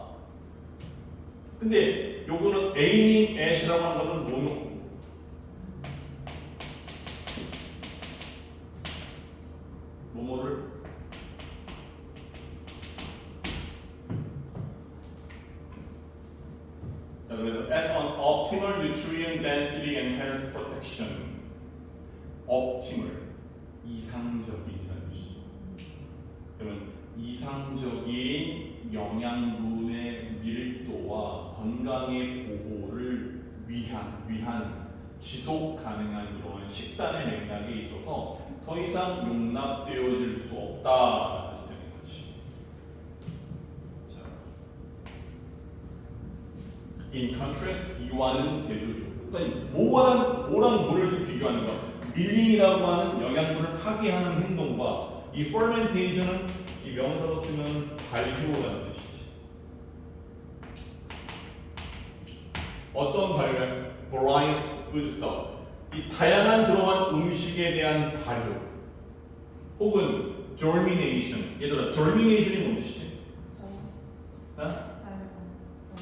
근데 요거는 aiming at이라고 하는 거는 뭐뭐를 자, 그래서 at an optimal nutrient density and health protection. optimal, 이상적인이라는 뜻이죠. 그러면 이상적인 영양분의 밀도와 건강의 보호를 위한 지속 가능한 이러한 식단의 맥락에 있어서 더 이상 용납되어질 수 없다라는 뜻이 되는 거지. 자, in contrast, 이와는 대조적으로. 그러니까 뭐랑 뭐를 비교하는 거야? 밀링이라고 하는 영양분을 파괴하는 행동과 이 fermentation은 이 명사로 쓰면 발효라는 뜻이지. 어떤 발효? various foodstuff. 이 다양한 그러한 음식에 대한 발효. 혹은 germination. 얘들아, germination이 뭔 뜻이지?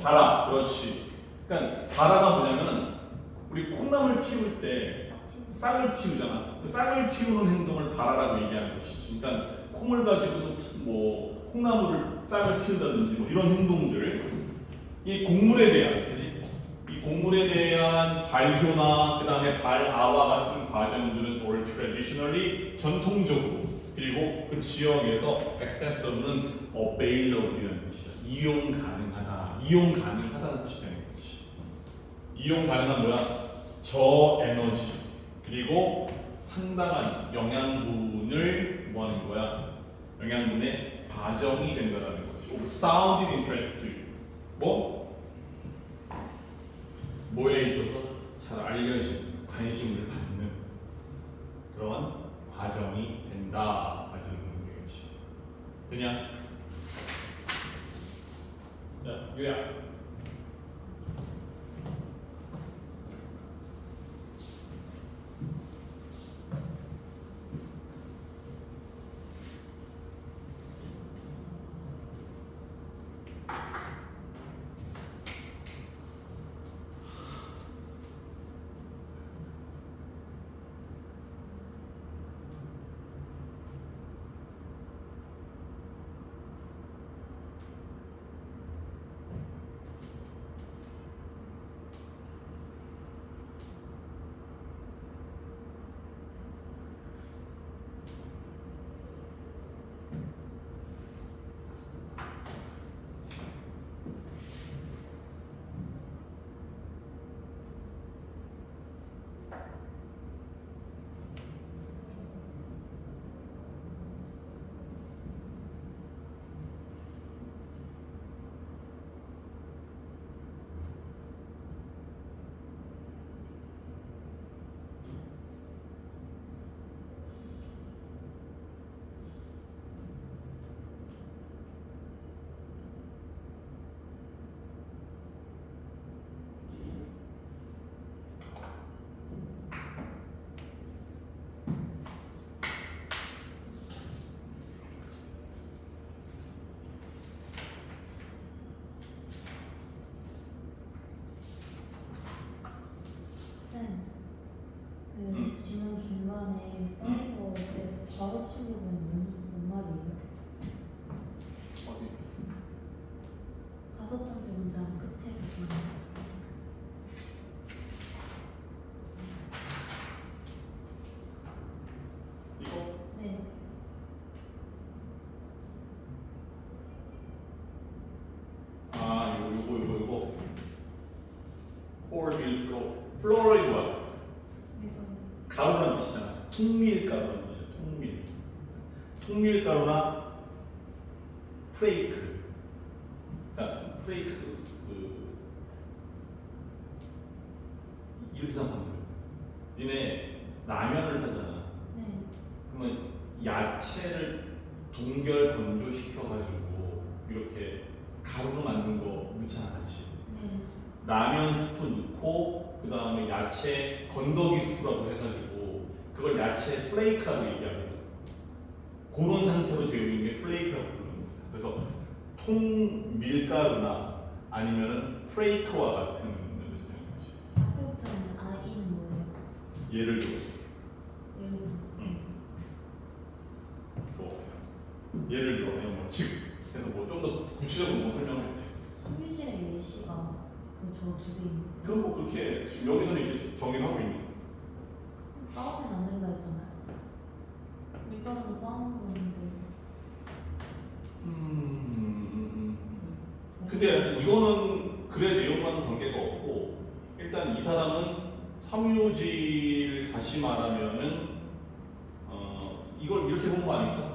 발아. 그렇지. 그러니까 발아가 뭐냐면 우리 콩나물 키울 때 싹을 틔우잖아. 싹을 틔우는 행동을 발아라고 얘기하는 것이지. 그러니까 콩을 가지고서 뭐 콩나물을 싹을 틔운다든지 뭐 이런 행동들, 이 곡물에 대한, 그지? 이 곡물에 대한 발효나 그 다음에 발아와 같은 과정들은 or traditionally 전통적으로, 그리고 그 지역에서 accessible는 available이라는 뜻이야. 이용 가능하다는 뜻이 되는 거지. 이용 가능한 뭐야? 저에너지. 그리고 상당한 영양분을 뭐 하는 거야? 영양분의 과정이 된다는 거지. sound interest. 뭐에 있어서 잘 알려진 관심을 받는 그런 과정이 된다. 가지고 있는 것이. 그냥 요약. 지문 중간에 파이버 바로 친 부분은 뭔 말이에요? 어디? 5번째 문장 끝에 부분. 이거? 네. 요거. 콜 밀 플로러이 뭐야? 가루라는 뜻이잖아. 통밀가루라는 뜻이야. 통밀가루나 프레이크. 그러니까 프레이크 이렇게 생각하면 돼. 니네 라면을 사잖아. 네. 그러면 야채를 동결 건조시켜가지고 이렇게 가루로 만든 거 넣잖아, 같이. 네. 라면 스프 넣고 그 다음에 야채 건더기 스프라고 해가지고 그걸 야채 플레이크라고 얘기하거든. 그런 상태로 되어 있는 게 플레이크라고 부르는 거야. 그래서 통 밀가루나 아니면은 프레이크와 같은 뜻이 되는 거지. 앞에부터 있는 아이는 뭐예요? 예를 들어, 예를 들어. 뭐 예를 들어 그냥 뭐 즉, 해서 뭐 좀 더 구체적으로 뭐 설명할 때. 섬유질의 예시가 그 저 두 개 있는 거예요. 그럼 뭐 그렇게 지금 여기서는 이렇게 정의를 하고 있는 거야. 빠우면 안 된다 했잖아요. 밀가루로 빠는 거는데. 근데 이거는 글의 내용과는 관계가 없고 일단 이 사람은 섬유질 다시 말하면은 이걸 이렇게 본 거 아닐까?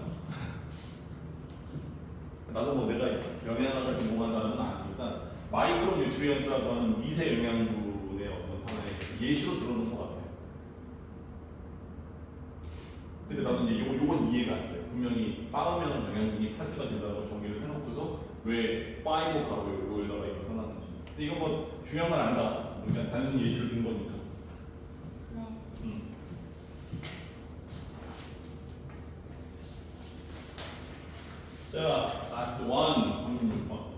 나도 뭐 내가 영양학을 전공한다는 건 아니니까 마이크로 뉴트리언트라고 하는 미세 영양분의 어떤 하나의 예시로 들어놓은 것 같아요. 근데 나도 이제 요건 이해가 안 돼. 분명히 빠우면 영양분이 파괴가 된다고 정의를 해놓고서 왜 파이버 가루에다가 이렇게 써놨는지. 근데 이건 뭐 중요한 건 아니다. 그냥 단순히 예시를 든 거니까. 네. 자, last one, 36번.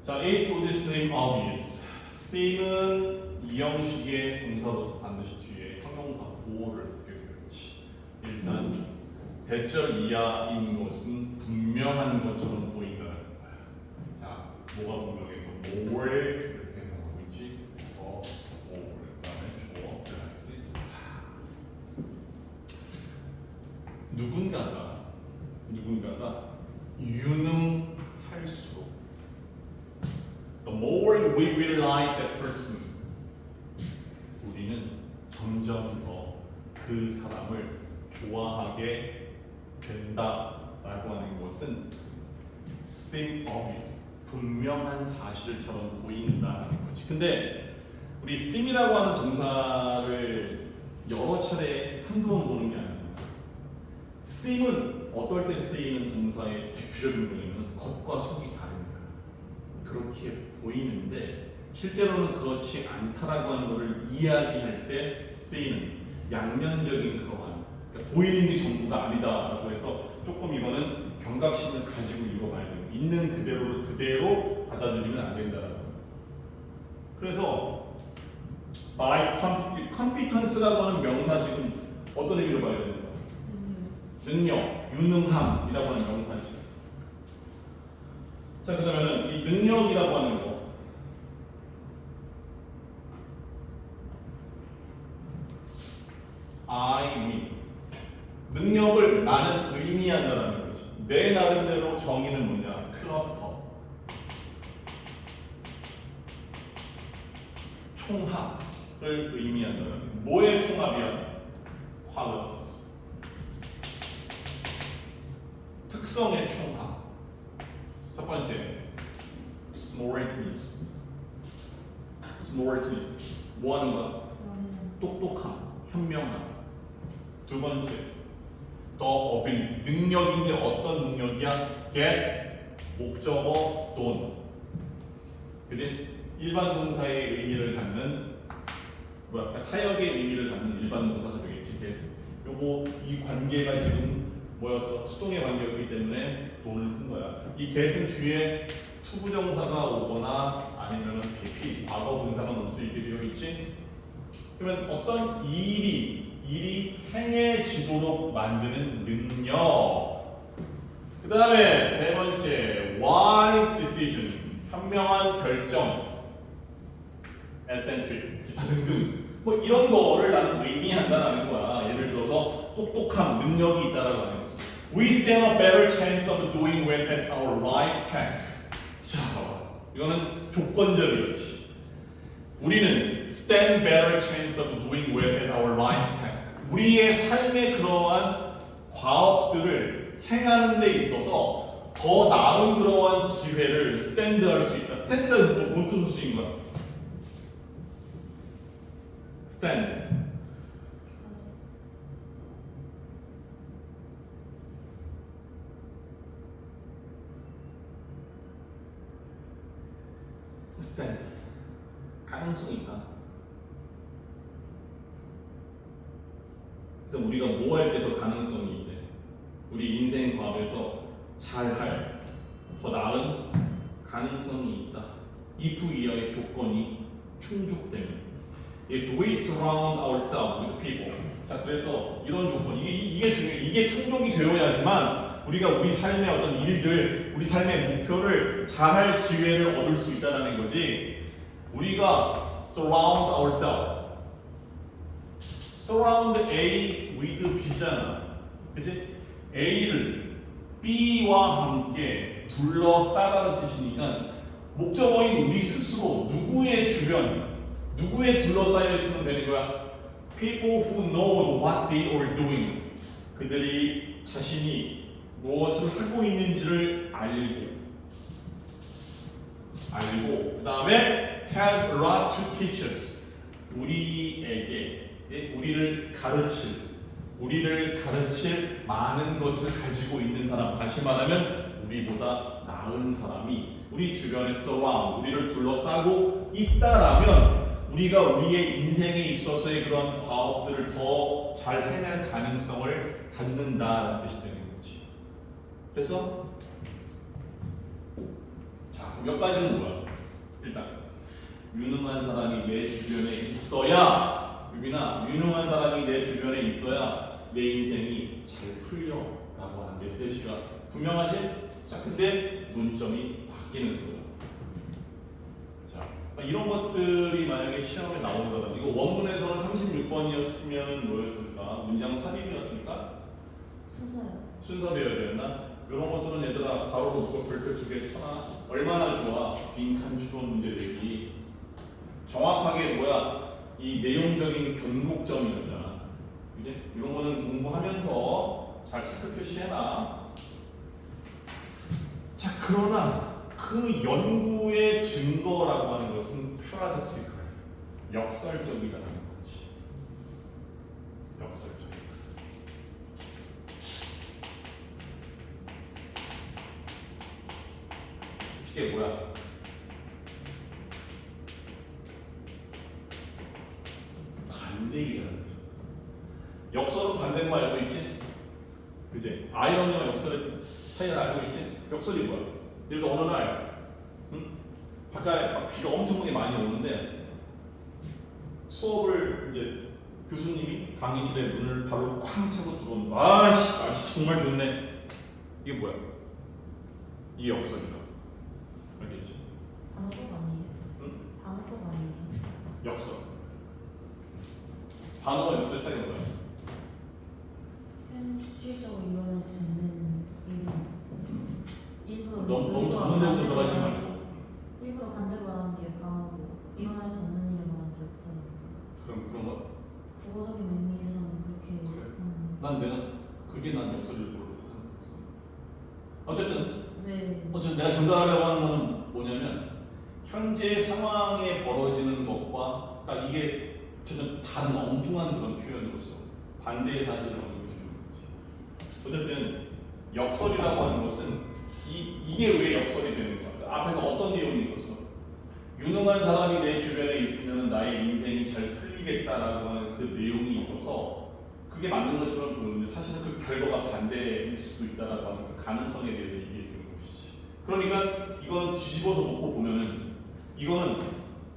자, it would seem obvious. seem은 이 형식의 동사로서 반드시 뒤에 형용사 보호를 붙게 되었지. 일단 대절 이하인 것은 분명한 것처럼 보인다는 거야. 자, 뭐가 분명해? 또 more 이렇게 해석하고 있지. more 그다음에 주어 플러스 동사. 누군가가 유능할수록 the more we will like that person 우리는 점점 더 그 사람을 좋아하게 된다라고 하는 것은 seem obvious 분명한 사실처럼 보인다는 거지. 근데 우리 seem이라고 하는 동사를 여러 차례 한두 번 보는 게 아니잖아. seem은 어떨 때 쓰이는 동사의 대표적인 뭐냐면 겉과 속이 다른 거야. 그렇게 보이는데 실제로는 그렇지 않다라고 하는 것을 이야기할 때 쓰이는 양면적인 그러한 그러니까 보이는 게 전부가 아니다라고 해서 조금 이거는 경각심을 가지고 읽어봐야 돼요. 있는 그대로를 그대로 받아들이면 안 된다라고. 그래서 by competence라고 하는 명사 지금 어떤 의미로 봐야 되는 거야? 능력, 유능함이라고 하는 명사지. 자, 그러면은 이 능력이라고 하는 거 I mean 능력을 나는 의미한다라는 거지. 내 나름대로 정의는 뭐냐? 클러스터 총합을 의미한다는 거야. 뭐의 총합이야? qualities 특성의 총합. 첫 번째 smartness 뭐 하는 거야? 똑똑함, 현명함. 두 번째, the ability, 능력인데 어떤 능력이야? get, 목적어, 돈. 그지? 일반 동사의 의미를 갖는 사역의 의미를 갖는 일반 동사가 되겠지. get. 요거 이 관계가 지금 뭐였어? 수동의 관계였기 때문에 돈을 쓴 거야. 이 get은 뒤에 투부정사가 오거나 아니면 PP, 과거 분사가 올 수 있게 되어 있지. 그러면 어떤 일이 행해지도록 만드는 능력. 그 다음에 세 번째, wise decision, 현명한 결정, eccentric, 기타 등등. 뭐 이런 거를 나는 의미한다라는 거야. 예를 들어서 똑똑함, 능력이 있다라고 하는 거지. We stand a better chance of doing well at our right task. 자, 이거는 조건적이었지. 우리는 stand better chance of doing well at our right task. 우리의 삶의 그러한 붙인 거야? stand. stand. 가능성이 있다. 그럼 우리가 뭐 할 때 더 가능성이 있대? 우리 인생 과업에서 잘할 더 나은 가능성이 있다. if 이하의 조건이 충족되면. If we surround ourselves with people. 자, 그래서 이런 조건, 이게 중요해. 이게 충족이 되어야지만 우리가 우리 삶의 어떤 일들, 우리 삶의 목표를 잘할 기회를 얻을 수 있다는 거지. 우리가 surround ourselves. surround A with B잖아. 그치? A를 B와 함께 둘러싸라는 뜻이니까 목적어인 우리 스스로 누구의 주변, 누구에 둘러싸여 있으면 되는 거야? People who know what they are doing. 그들이 자신이 무엇을 하고 있는지를 알고 그 다음에 have a lot to teach us. 우리에게 우리를 가르칠 많은 것을 가지고 있는 사람. 다시 말하면 우리보다 나은 사람이 우리 주변에 surround, 우리를 둘러싸고 있다라면 우리가 우리의 인생에 있어서의 그런 과업들을 더 잘 해낼 가능성을 갖는다라는 뜻이 되는 거지. 그래서 자, 몇 가지는 뭐야? 일단 유능한 사람이 내 주변에 있어야, 유빈아, 유능한 사람이 내 주변에 있어야 내 인생이 잘 풀려라고 하는 메시지가 분명하지? 자, 근데 논점이 바뀌는 거야. 자, 이런 것들이 만약에 시험에 나온다면 이거 원문에서는 36번이었으면 뭐였을까? 문장 삽입이었을까? 순서 배워야 되나? 이런 것들은 얘들아 가로로 묶고 별표 2개 쳐놔. 얼마나 좋아? 빈칸 추론 문제들이 정확하게 뭐야? 이 내용적인 변곡점이었잖아. 그지? 이런 거는 공부하면서 잘 체크 표시해놔. 자, 그러나 그 연구의 증거라고 하는 것은 paradoxical, 역설적이라는 거지. 역설적. 이게 뭐야? 반대이라는 거지. 역설은 반대인 거 알고 있지? 그지? 아이러니와 역설의 차이를 알고 있지? 역설이 뭐야? 예를 들어서 어느 날 바깥에 막 비가 엄청나게 많이 오는데 수업을 이제 교수님이 강의실에 문을 발로 쾅 차고 들어오면서 아씨 날씨 정말 좋네. 이게 뭐야? 이게 역설이다. 알겠지? 단어법 아니에요? 응? 단어법 아니에요? 역설. 단어와 역설 차이가 뭐야? 현실적으로 일어날 수 있는 일부러 너무 전문적으로 들어가지 말고. 일부러 반대로 말하는 게 방어고 일어날 수 없는 일을 말하는 게 역설이니까. 그런 거? 국어적인 의미에서는 그렇게 그래. 난 그게 난 역설일 거로 생각했어. 어쨌든 내가 전달하려고 하는 거는 뭐냐면 현재 상황에 벌어지는 것과 그러니까 이게 전혀 다른 엉뚱한 그런 표현으로서 반대의 사실을 언급해주는 거지. 어쨌든 역설이라고 하는 것은 이게 왜 역설이 되는 거야? 그 앞에서 어떤 내용이 있었어? 유능한 사람이 내 주변에 있으면 나의 인생이 잘 풀리겠다라고 하는 그 내용이 있어서 그게 맞는 것처럼 보이는데 사실은 그 결과가 반대일 수도 있다라고 하는 그 가능성에 대해서 얘기해 주는 것이지. 그러니까 이건 뒤집어서 놓고 보면은 이거는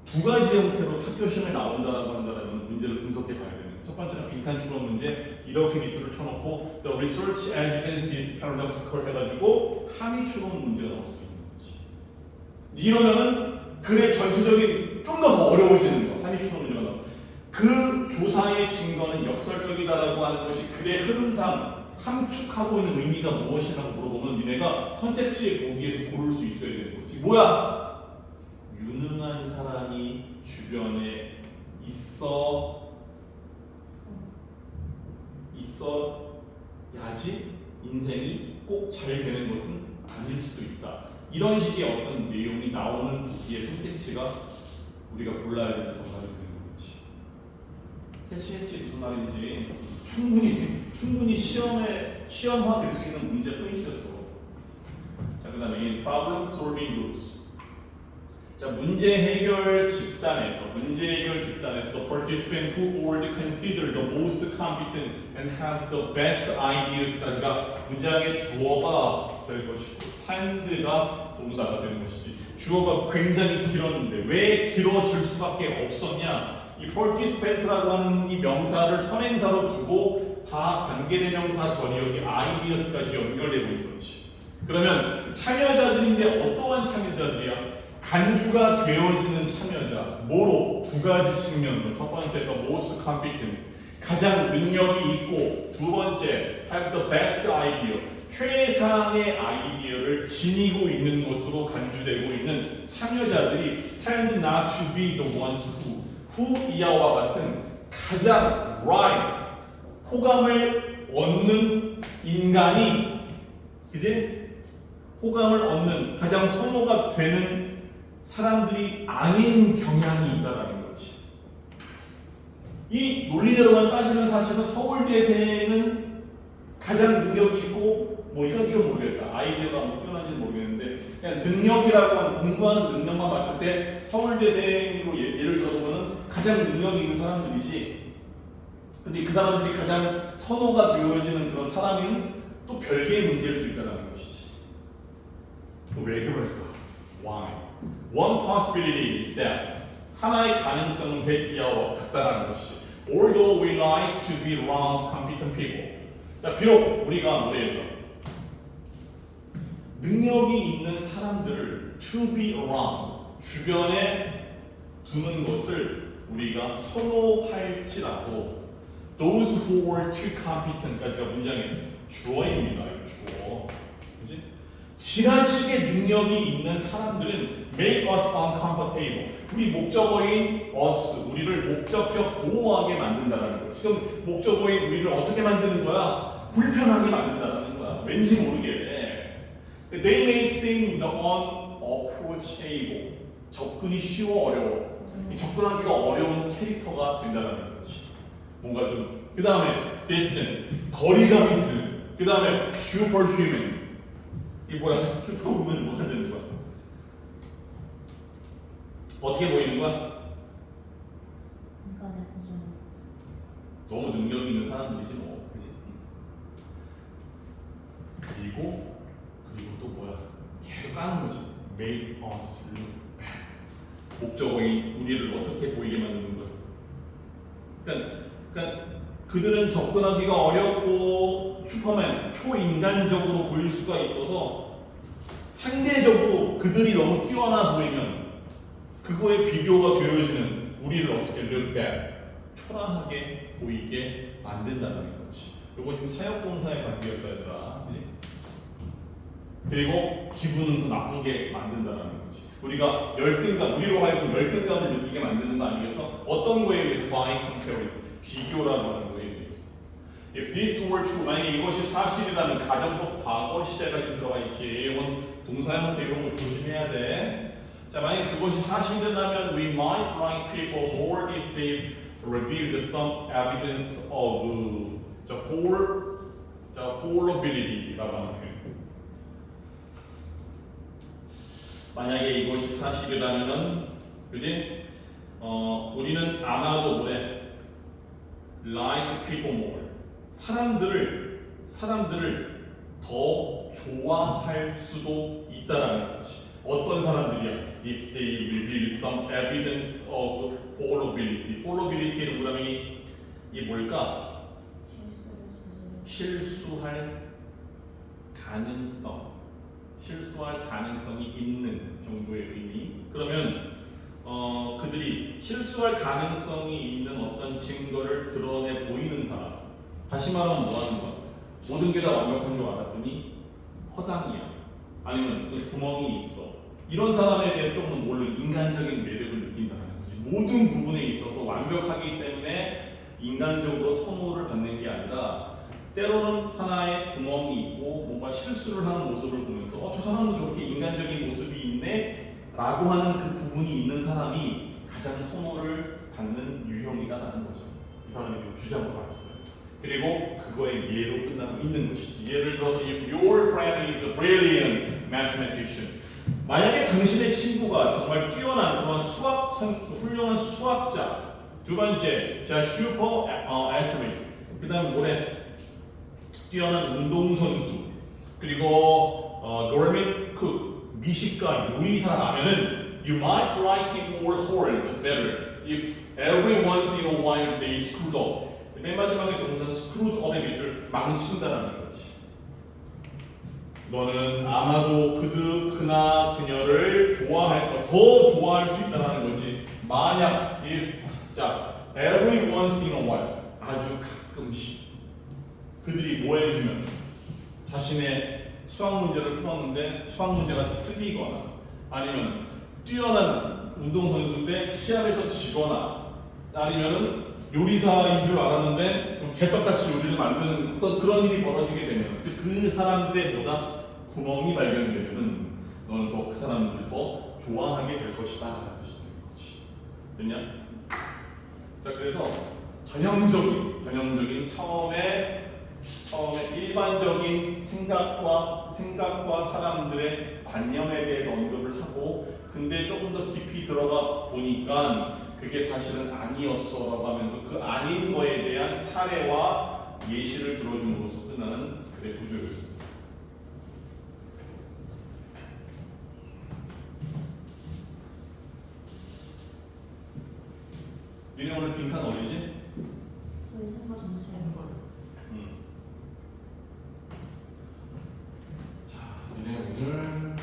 두 가지 형태로 학교 시험에 나온다라고 한다라면 문제를 분석해 봐야 되는. 첫 번째는 빈칸 추론 문제 이렇게 밑줄을 쳐놓고 the research evidence is paradoxical 해가지고 함의 추론 문제가 나올 수 있는 거지. 이러면은 글의 전체적인 좀 더 어려워지는 거. 함의 추론 문제가 나와. 그 조사의 증거는 역설적이다라고 하는 것이 글의 흐름상 함축하고 있는 의미가 무엇이라고 물어보면 니네가 선택지에 거기에서 고를 수 있어야 되는 거지. 뭐야? 유능한 사람이 주변에 있어야지 인생이 꼭 잘 되는 것은 아닐 수도 있다. 이런 식의 어떤 내용이 나오는 거기에 선택지가 우리가 골라야 되는 정답이 되는 거지. 캐치했지 무슨 말인지 충분히 시험화 될 수 있는 문제 포인트였어. 자, 그다음에 이 problem solving groups. 자, 문제 해결 집단에서 the participant who were considered the most competent and have the best ideas까지가 문장의 주어가 될 것이고 hand가 동사가 되는 것이지. 주어가 굉장히 길었는데 왜 길어질 수밖에 없었냐? 이 participant라고 하는 이 명사를 선행사로 두고 다 관계대명사 전이역이 ideas까지 연결되고 있었지. 그러면 참여자들인데 어떠한 참여자들이야? 간주가 되어지는 참여자, 뭐로? 두 가지 측면으로. 첫 번째가 most competence, 가장 능력이 있고, 두 번째 have the best idea, 최상의 아이디어를 지니고 있는 것으로 간주되고 있는 참여자들이 tend not to be the ones who 이하와 같은 가장 right, 호감을 얻는 인간이, 그지? 호감을 얻는 가장 선호가 되는 사람들이 아닌 경향이 있다라는 거지. 이 논리대로만 따지는 사실은 서울대생은 가장 능력이 있고 뭐 이건 모르겠다. 아이디어가 뭐 뛰어난지는 모르겠는데 그냥 능력이라고 하는 공부하는 능력만 봤을 때 서울대생으로 예를 들어보면 가장 능력이 있는 사람들이지. 근데 그 사람들이 가장 선호가 되어지는 그런 사람은 또 별개의 문제일 수 있다는 것이지. 왜 그럴까? Why? One possibility is that 하나의 가능성은 이하와 같다라는 것이. Although we like to be around competent people. 자, 비록 우리가 뭐예요? 능력이 있는 사람들을 to be around 주변에 두는 것을 우리가 선호할지라도 those who were too competent까지가 문장의 주어입니다. 주어. 그지? 지나치게 능력이 있는 사람들은 make us uncomfortable. 우리 목적어인 us, 우리를 목적격 보호하게 만든다라는 거야. 지금 목적어인 우리를 어떻게 만드는 거야? 불편하게 만든다라는 거야. 왠지 모르게. They may seem the unapproachable. 접근이 쉬워 어려워. 이 접근하기가 어려운 캐릭터가 된다는 거지. 뭔가 좀. 그 다음에 distant, 거리감이 드는. 그 다음에 superhuman. 이게 뭐야? 슈퍼우먼은 뭐가 되는 거야? 어떻게 보이는 거야? 인간의 보존. 너무 능력 있는 사람들이지 뭐, 그렇지? 그리고 또 뭐야? 계속 까는 거지. Make us look bad. 목적어인 우리를 어떻게 보이게 만드는 거야? 그러니까 그들은 접근하기가 어렵고 슈퍼맨, 초인간적으로 보일 수가 있어서 상대적으로 그들이 너무 뛰어나 보이면 그거에 비교가 되어지는 우리를 어떻게 look bad, 초라하게 보이게 만든다는 거지. 이거 지금 사역동사의 관계였다 얘들아. 그치? 그리고 기분은 더 나쁘게 만든다는 거지. 우리가 열등감, 우리로 하여금 열등감을 느끼게 만드는 거 아니겠어? 어떤 거에 의해서 by comparison, 비교라고 하는 거에 의해서. If this were true, 만약에 이것이 사실이라면 가정법 과거 시제까지 들어가 있지. 이건 동사형한테 이런 거 조심해야 돼. 자, 만약에 그것이 사실이라면 we might like people more if they revealed some evidence of the fallibility라고 하는 거예요. 만약에 이것이 사실이라면은, 그지? 우리는 아마도 뭐래? Like people more. 사람들을 더 좋아할 수도 있다라는 거지. 어떤 사람들이야? If they reveal some evidence of fallibility. fallibility는 그러면 이 뭘까? 실수할 가능성이 있는 정도의 의미. 그러면 그들이 실수할 가능성이 있는 어떤 증거를 드러내 보이는 사람. 다시 말하면 뭐 하는 거야? 모든 게 다 완벽한 줄 알았더니 허당이야. 아니면 또 구멍이 있어. 이런 사람에 대해 조금 모르는 인간적인 매력을 느낀다는 거지. 모든 부분에 있어서 완벽하기 때문에 인간적으로 선호를 받는 게 아니라 때로는 하나의 구멍이 있고 뭔가 실수를 하는 모습을 보면서 저 사람은 저렇게 인간적인 모습이 있네 라고 하는 그 부분이 있는 사람이 가장 선호를 받는 유형이다라는 거죠. 이 사람이 주장을 봤을 때. 그리고 그거의 예로 끝나고 있는 것이지. 예를 들어서 if your friend is a brilliant mathematician, 만약에 당신의 친구가 정말 뛰어난 그런 훌륭한 수학자, 두 번째, 자 슈퍼 애슬릿, 그다음 뭐래? 뛰어난 운동선수, 그리고 노르맨 쿡, 미식가, 요리사라면은 you might like him or her better if every once in a while they screwed up. 맨 마지막에 동사 screwed up의 밑줄 망친다라는 거지. 너는 아마도 그나 그녀를 좋아할 거, 더 좋아할 수 있다라는 거지. 만약 if 자 every once in a while 아주 가끔씩 그들이 뭐 해주면 자신의 수학 문제를 풀었는데 수학 문제가 틀리거나 아니면 뛰어난 운동선수인데 시합에서 지거나 아니면은 요리사인 줄 알았는데 개떡같이 요리를 만드는 어떤 그런 일이 벌어지게 되면 그 사람들의 뭐다 구멍이 발견되면은 너는 더 그 사람들을 더 좋아하게 될 것이다 라는 것이 되는 거지. 됐냐? 자 그래서 전형적인 처음에 일반적인 생각과 사람들의 관념에 대해서 언급을 하고 근데 조금 더 깊이 들어가 보니까 그게 사실은 아니었어라고 하면서 그 아닌 거에 대한 사례와 예시를 들어줌으로써 끝나는 글의 구조였습니다. 니네 오늘 빈칸 어디지? 저희 선거 정책. 자, 니네 오늘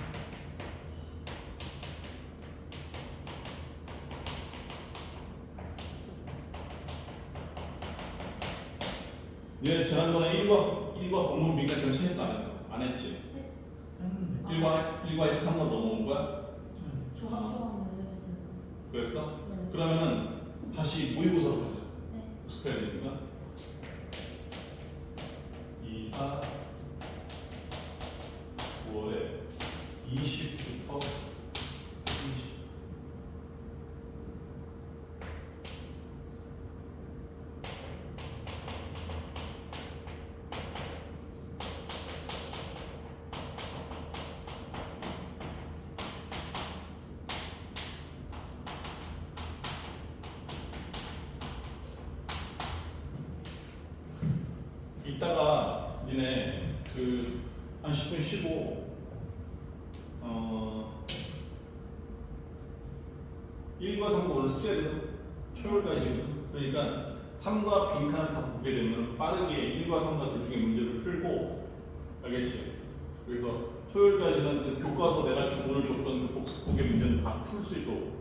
니네 지난번에 1과 본문 빈칸 전시했어 안 했어? 안 했지? 했는데 1과 2 한번 넘어온 거야? 조각 내서 했어요. 그랬어? 네. 그러면은 다시 모의고사로 가자. 네. 복습해야 되니까. 2, 4, 9월에 20부터 30. 이따가 니네 한 10분 쉬고 1과 3과 오늘 숙제를 토요일까지 그러니까 3과 빈칸을 다 보게 되면 빠르게 1과 3과 둘 중에 문제를 풀고 알겠지? 그래서 토요일까지는 그 교과서 내가 오늘 줬던 그 복습 보기 문제는 다 풀 수 있도록